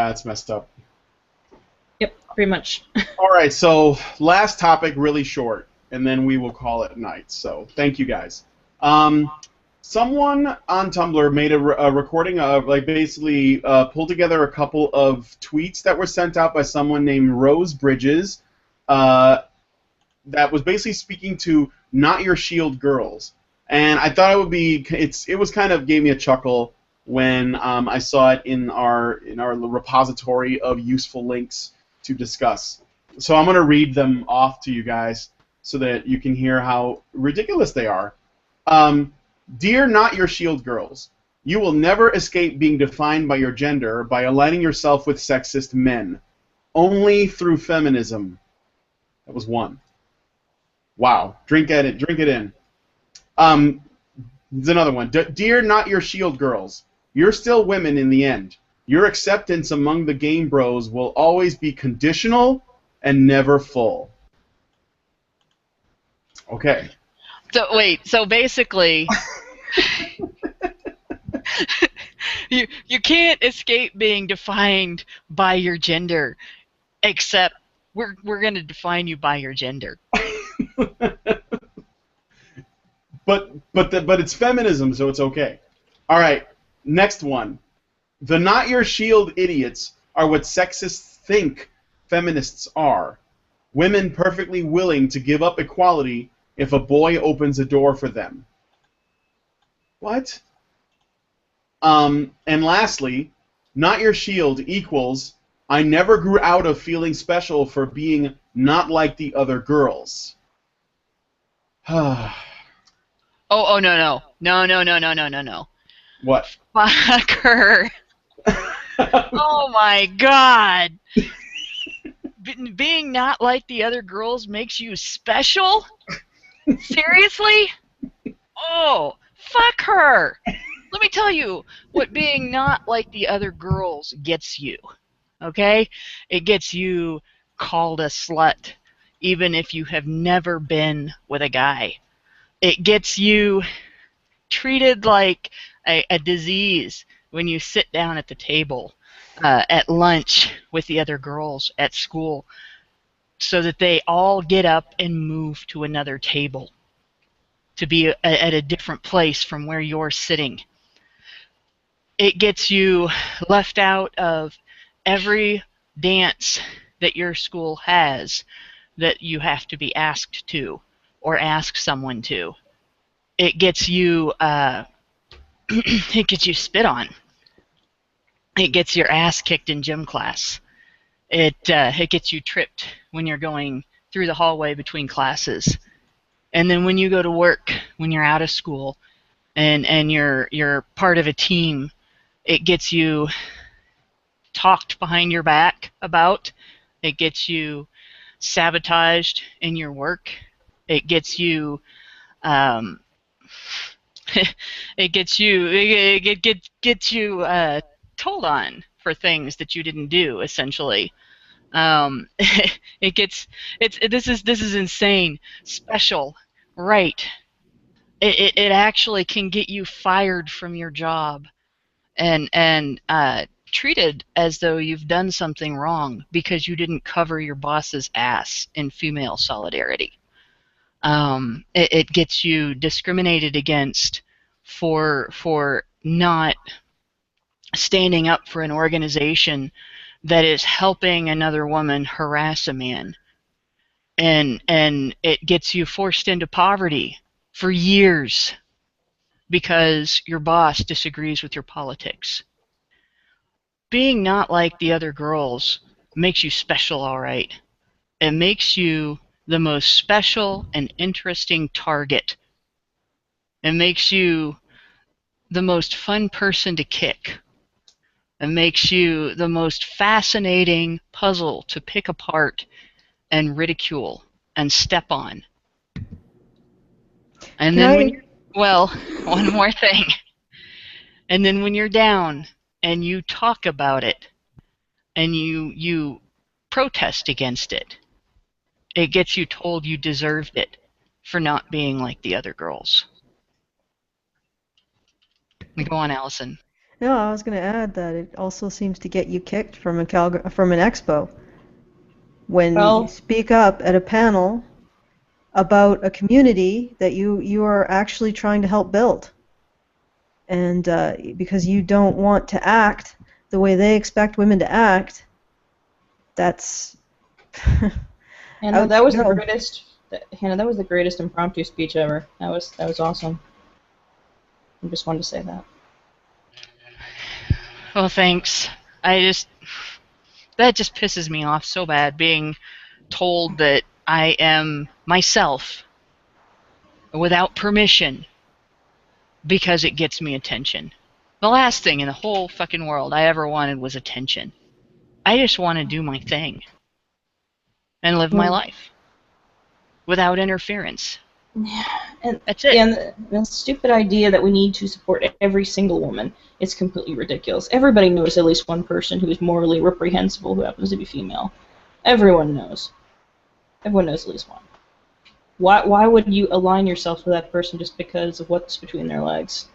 it's messed up. Yep, pretty much. All right, so last topic, really short, and then we will call it night. So thank you guys. Someone on Tumblr made a recording of, like, basically pulled together a couple of tweets that were sent out by someone named Rose Bridges that was basically speaking to Not Your Shield girls. And I thought it would be, it was kind of gave me a chuckle when I saw it in our repository of useful links to discuss. So I'm going to read them off to you guys so that you can hear how ridiculous they are. Dear Not Your Shield girls, you will never escape being defined by your gender by aligning yourself with sexist men. Only through feminism. That was one. Wow. Drink it in. There's another one. Dear Not Your Shield girls, you're still women in the end. Your acceptance among the game bros will always be conditional and never full. Okay. So wait, so basically you can't escape being defined by your gender, except we're going to define you by your gender. But it's feminism, so it's okay. All right, next one. The Not Your Shield idiots are what sexists think feminists are. Women perfectly willing to give up equality if a boy opens a door for them. What? And lastly, Not Your Shield equals I never grew out of feeling special for being not like the other girls. Oh no. What? Fuck her. Oh my god. Being not like the other girls makes you special? Seriously? Oh, fuck her. Let me tell you what being not like the other girls gets you. Okay? It gets you called a slut, even if you have never been with a guy. It gets you treated like a disease when you sit down at the table at lunch with the other girls at school, so that they all get up and move to another table to be at a different place from where you're sitting. It gets you left out of every dance that your school has that you have to be asked to or ask someone to. It gets you it gets you spit on. It gets your ass kicked in gym class. It gets you tripped when you're going through the hallway between classes. And then when you go to work, when you're out of school, and you're part of a team, it gets you talked behind your back about. It gets you sabotaged in your work. It gets you it gets you told on for things that you didn't do, essentially. This is insane. Special, right? It actually can get you fired from your job and treated as though you've done something wrong because you didn't cover your boss's ass in female solidarity. It gets you discriminated against for not standing up for an organization that is helping another woman harass a man. And it gets you forced into poverty for years because your boss disagrees with your politics. Being not like the other girls makes you special, all right. It makes you the most special and interesting target. It makes you the most fun person to kick. It makes you the most fascinating puzzle to pick apart and ridicule and step on. And then when you're, well, one more thing. And then when you're down and you talk about it and you protest against it, it gets you told you deserved it for not being like the other girls. Go on, Allison. No, I was going to add that it also seems to get you kicked from an expo. When you speak up at a panel about a community that you are actually trying to help build. And because you don't want to act the way they expect women to act, that's... Hannah, that was the greatest. Hannah, that was the greatest impromptu speech ever. That was awesome. I just wanted to say that. Well, thanks. That just pisses me off so bad, being told that I am myself without permission because it gets me attention. The last thing in the whole fucking world I ever wanted was attention. I just want to do my thing and live my life without interference. Yeah, and that's it. And the stupid idea that we need to support every single woman is completely ridiculous. Everybody knows at least one person who is morally reprehensible who happens to be female. Everyone knows. Everyone knows at least one. Why would you align yourself with that person just because of what's between their legs?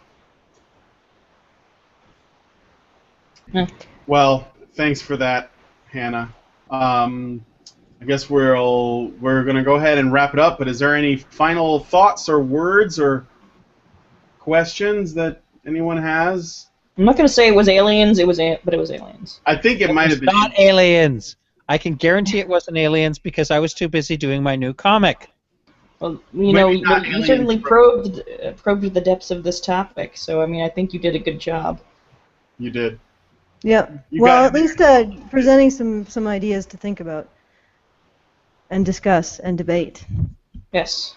Well, thanks for that, Hannah. I guess we're going to go ahead and wrap it up, but is there any final thoughts or words or questions that anyone has? I'm not going to say it was aliens, but it was aliens. I think it might have been... not aliens. I can guarantee it wasn't aliens because I was too busy doing my new comic. Well, you certainly probed the depths of this topic, so I mean, I think you did a good job. You did. Yeah. Well, at least presenting some ideas to think about and discuss and debate. Yes.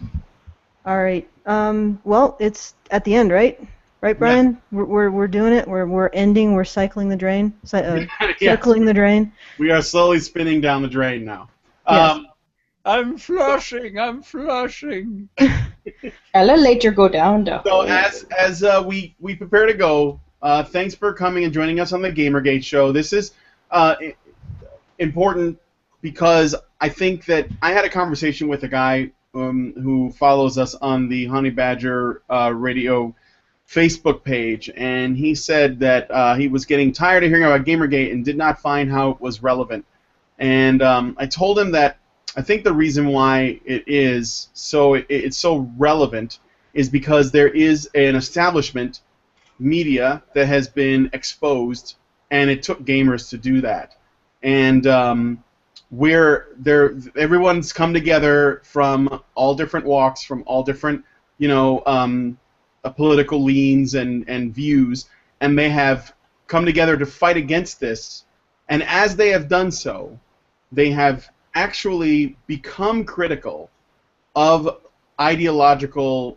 All right. Well, it's at the end, right? Right, Brian? Yeah. We're doing it. We're ending. We're cycling the drain. Circling the drain. We are slowly spinning down the drain now. Yes. I'm flushing. I'm flushing. I'll later go down the hole. So as we prepare to go, thanks for coming and joining us on the Gamergate show. This is important because I think that I had a conversation with a guy who follows us on the Honey Badger Radio Facebook page, and he said that he was getting tired of hearing about Gamergate and did not find how it was relevant. And I told him that I think the reason why it's so relevant is because there is an establishment media that has been exposed, and it took gamers to do that. And everyone's come together from all different walks, from all different political leans and views, and they have come together to fight against this. And as they have done so, they have actually become critical of ideological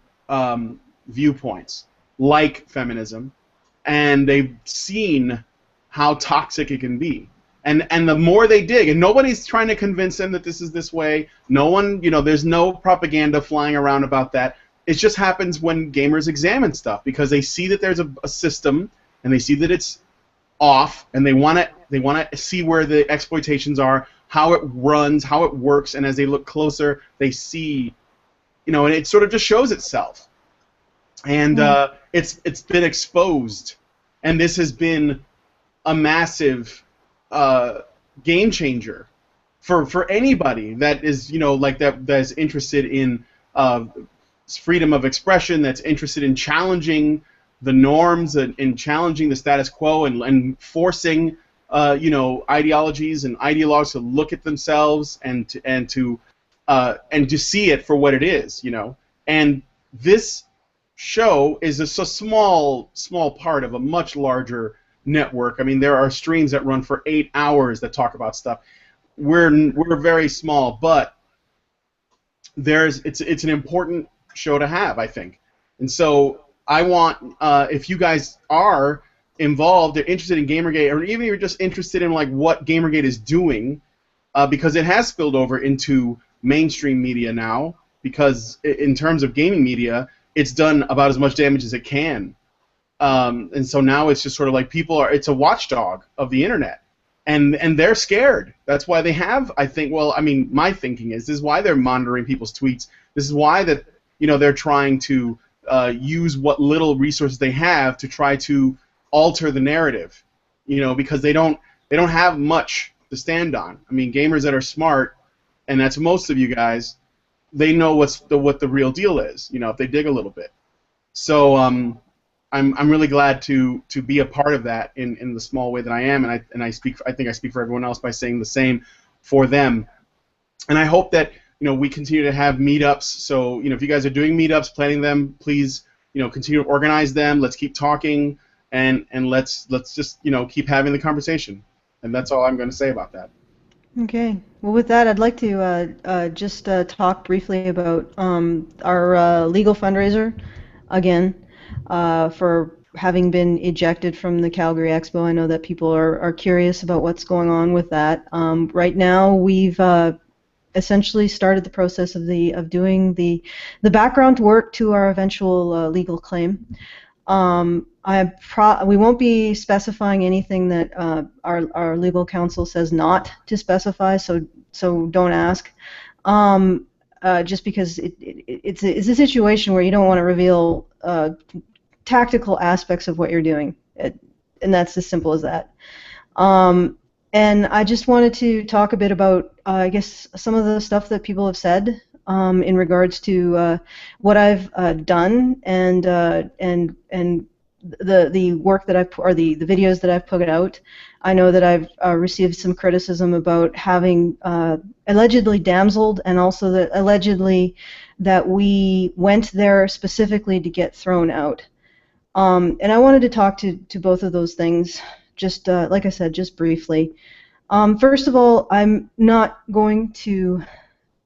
viewpoints like feminism, and they've seen how toxic it can be. And the more they dig, and nobody's trying to convince them that this is this way. No one, there's no propaganda flying around about that. It just happens when gamers examine stuff because they see that there's a system, and they see that it's off, and they want to see where the exploitations are, how it runs, how it works, and as they look closer, they see, and it sort of just shows itself. And it's been exposed and this has been a massive game changer for anybody that is, like that's interested in freedom of expression, that's interested in challenging the norms and challenging the status quo and forcing ideologies and ideologues to look at themselves and to see it for what it is, And this show is just a small part of a much larger network. I mean, there are streams that run for 8 hours that talk about stuff. We're very small, but it's an important show to have, I think. And so I want, if you guys are involved or interested in Gamergate, or even if you're just interested in like what Gamergate is doing, because it has spilled over into mainstream media now, because in terms of gaming media, it's done about as much damage as it can. And so now it's just sort of like it's a watchdog of the internet. And they're scared. That's why they have, I think, my thinking is, this is why they're monitoring people's tweets. This is why they're trying to use what little resources they have to try to alter the narrative, because they don't have much to stand on. I mean, gamers that are smart, and that's most of you guys, they know what the real deal is, if they dig a little bit. So I'm really glad to be a part of that in the small way that I am, and I think I speak for everyone else by saying the same for them. And I hope that we continue to have meetups. So if you guys are doing meetups, planning them, please continue to organize them. Let's keep talking, and let's just keep having the conversation. And that's all I'm going to say about that. Okay. Well, with that, I'd like to just talk briefly about our legal fundraiser again for having been ejected from the Calgary Expo. I know that people are curious about what's going on with that. Right now, we've essentially started the process of doing the background work to our eventual legal claim. We won't be specifying anything that our legal counsel says not to specify, so don't ask. Just because it's a situation where you don't want to reveal tactical aspects of what you're doing, and that's as simple as that. And I just wanted to talk a bit about, I guess, some of the stuff that people have said in regards to what I've done and the work that the videos that I've put out. I know that I've received some criticism about having allegedly damseled, and also that allegedly that we went there specifically to get thrown out. And I wanted to talk to both of those things, just like I said, just briefly. First of all, I'm not going to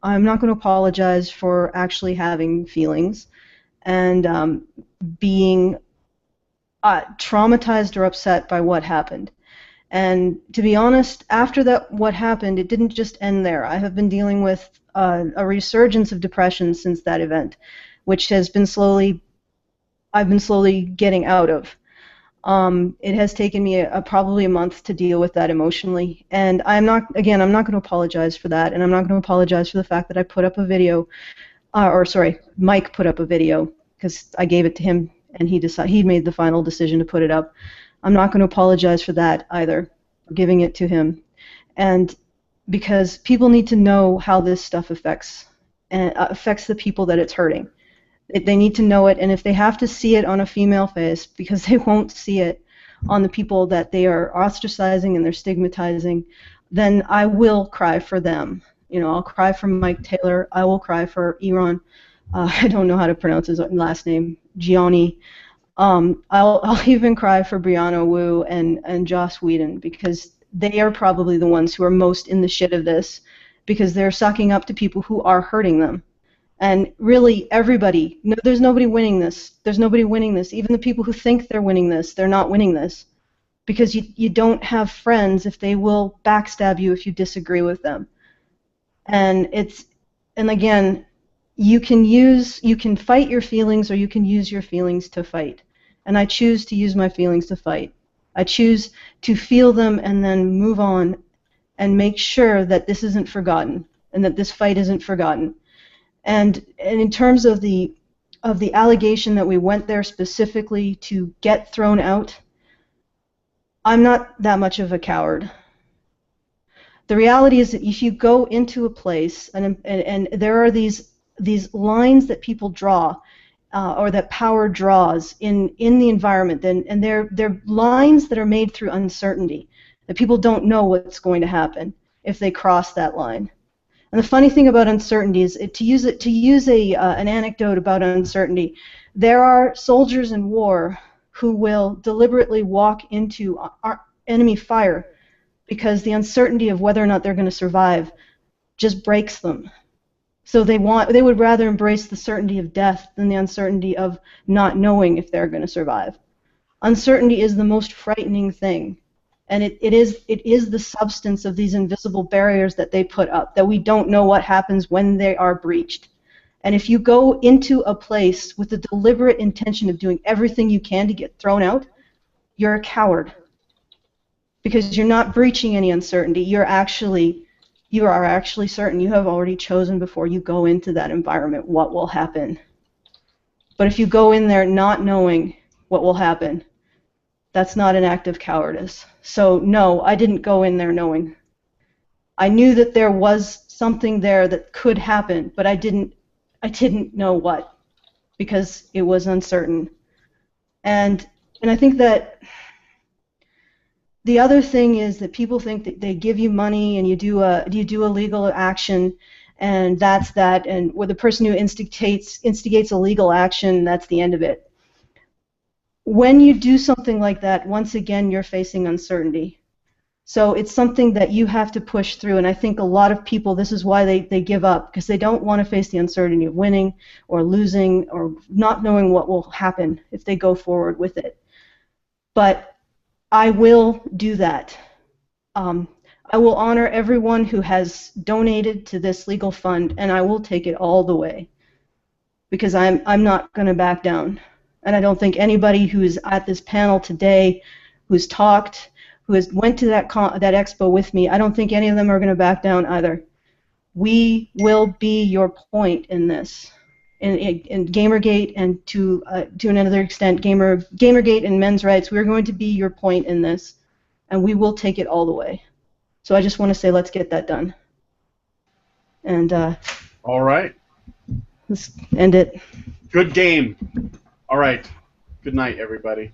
apologize for actually having feelings and being traumatized or upset by what happened. And to be honest, after what happened, it didn't just end there. I have been dealing with a resurgence of depression since that event, which I've been slowly getting out of. It has taken me probably a month to deal with that emotionally, and I'm not going to apologize for that, and I'm not going to apologize for the fact that I put up a video, Mike put up a video, because I gave it to him, and he made the final decision to put it up. I'm not going to apologize for that either, for giving it to him, and because people need to know how this stuff affects the people that it's hurting. They need to know it, and if they have to see it on a female face, because they won't see it on the people that they are ostracizing and they're stigmatizing, then I will cry for them. I'll cry for Mike Taylor. I will cry for Iran. I don't know how to pronounce his last name, Gianni. I'll even cry for Brianna Wu and Joss Whedon, because they are probably the ones who are most in the shit of this, because they're sucking up to people who are hurting them. And really, everybody, there's nobody winning this. There's nobody winning this. Even the people who think they're winning this, they're not winning this. Because you don't have friends if they will backstab you if you disagree with them. And again, you can fight your feelings, or you can use your feelings to fight. And I choose to use my feelings to fight. I choose to feel them and then move on and make sure that this isn't forgotten, and that this fight isn't forgotten. And in terms of the allegation that we went there specifically to get thrown out, I'm not that much of a coward. The reality is that if you go into a place and there are these lines that people draw, or that power draws in the environment, and they're lines that are made through uncertainty, that people don't know what's going to happen if they cross that line. And the funny thing about uncertainty is, to use an anecdote about uncertainty, there are soldiers in war who will deliberately walk into enemy fire because the uncertainty of whether or not they're going to survive just breaks them. So they would rather embrace the certainty of death than the uncertainty of not knowing if they're going to survive. Uncertainty is the most frightening thing, and it is the substance of these invisible barriers that they put up, that we don't know what happens when they are breached. And if you go into a place with the deliberate intention of doing everything you can to get thrown out, you're a coward. Because you're not breaching any uncertainty. You are actually certain. You have already chosen before you go into that environment what will happen. But if you go in there not knowing what will happen, that's not an act of cowardice. So no, I didn't go in there knowing. I knew that there was something there that could happen, but I didn't know what, because it was uncertain. And I think that the other thing is that people think that they give you money and you do a legal action, and that's that, and with the person who instigates a legal action, that's the end of it. When you do something like that, once again, you're facing uncertainty. So it's something that you have to push through, and I think a lot of people, this is why they give up, because they don't want to face the uncertainty of winning or losing or not knowing what will happen if they go forward with it. But I will do that. I will honor everyone who has donated to this legal fund, and I will take it all the way, because I'm not going to back down. And I don't think anybody who's at this panel today, who's talked, who has went to that expo with me, I don't think any of them are going to back down either. We will be your point in this. In Gamergate, and to another extent, Gamergate and men's rights, we're going to be your point in this, and we will take it all the way. So I just want to say, let's get that done. And all right. Let's end it. Good game. All right. Good night, everybody.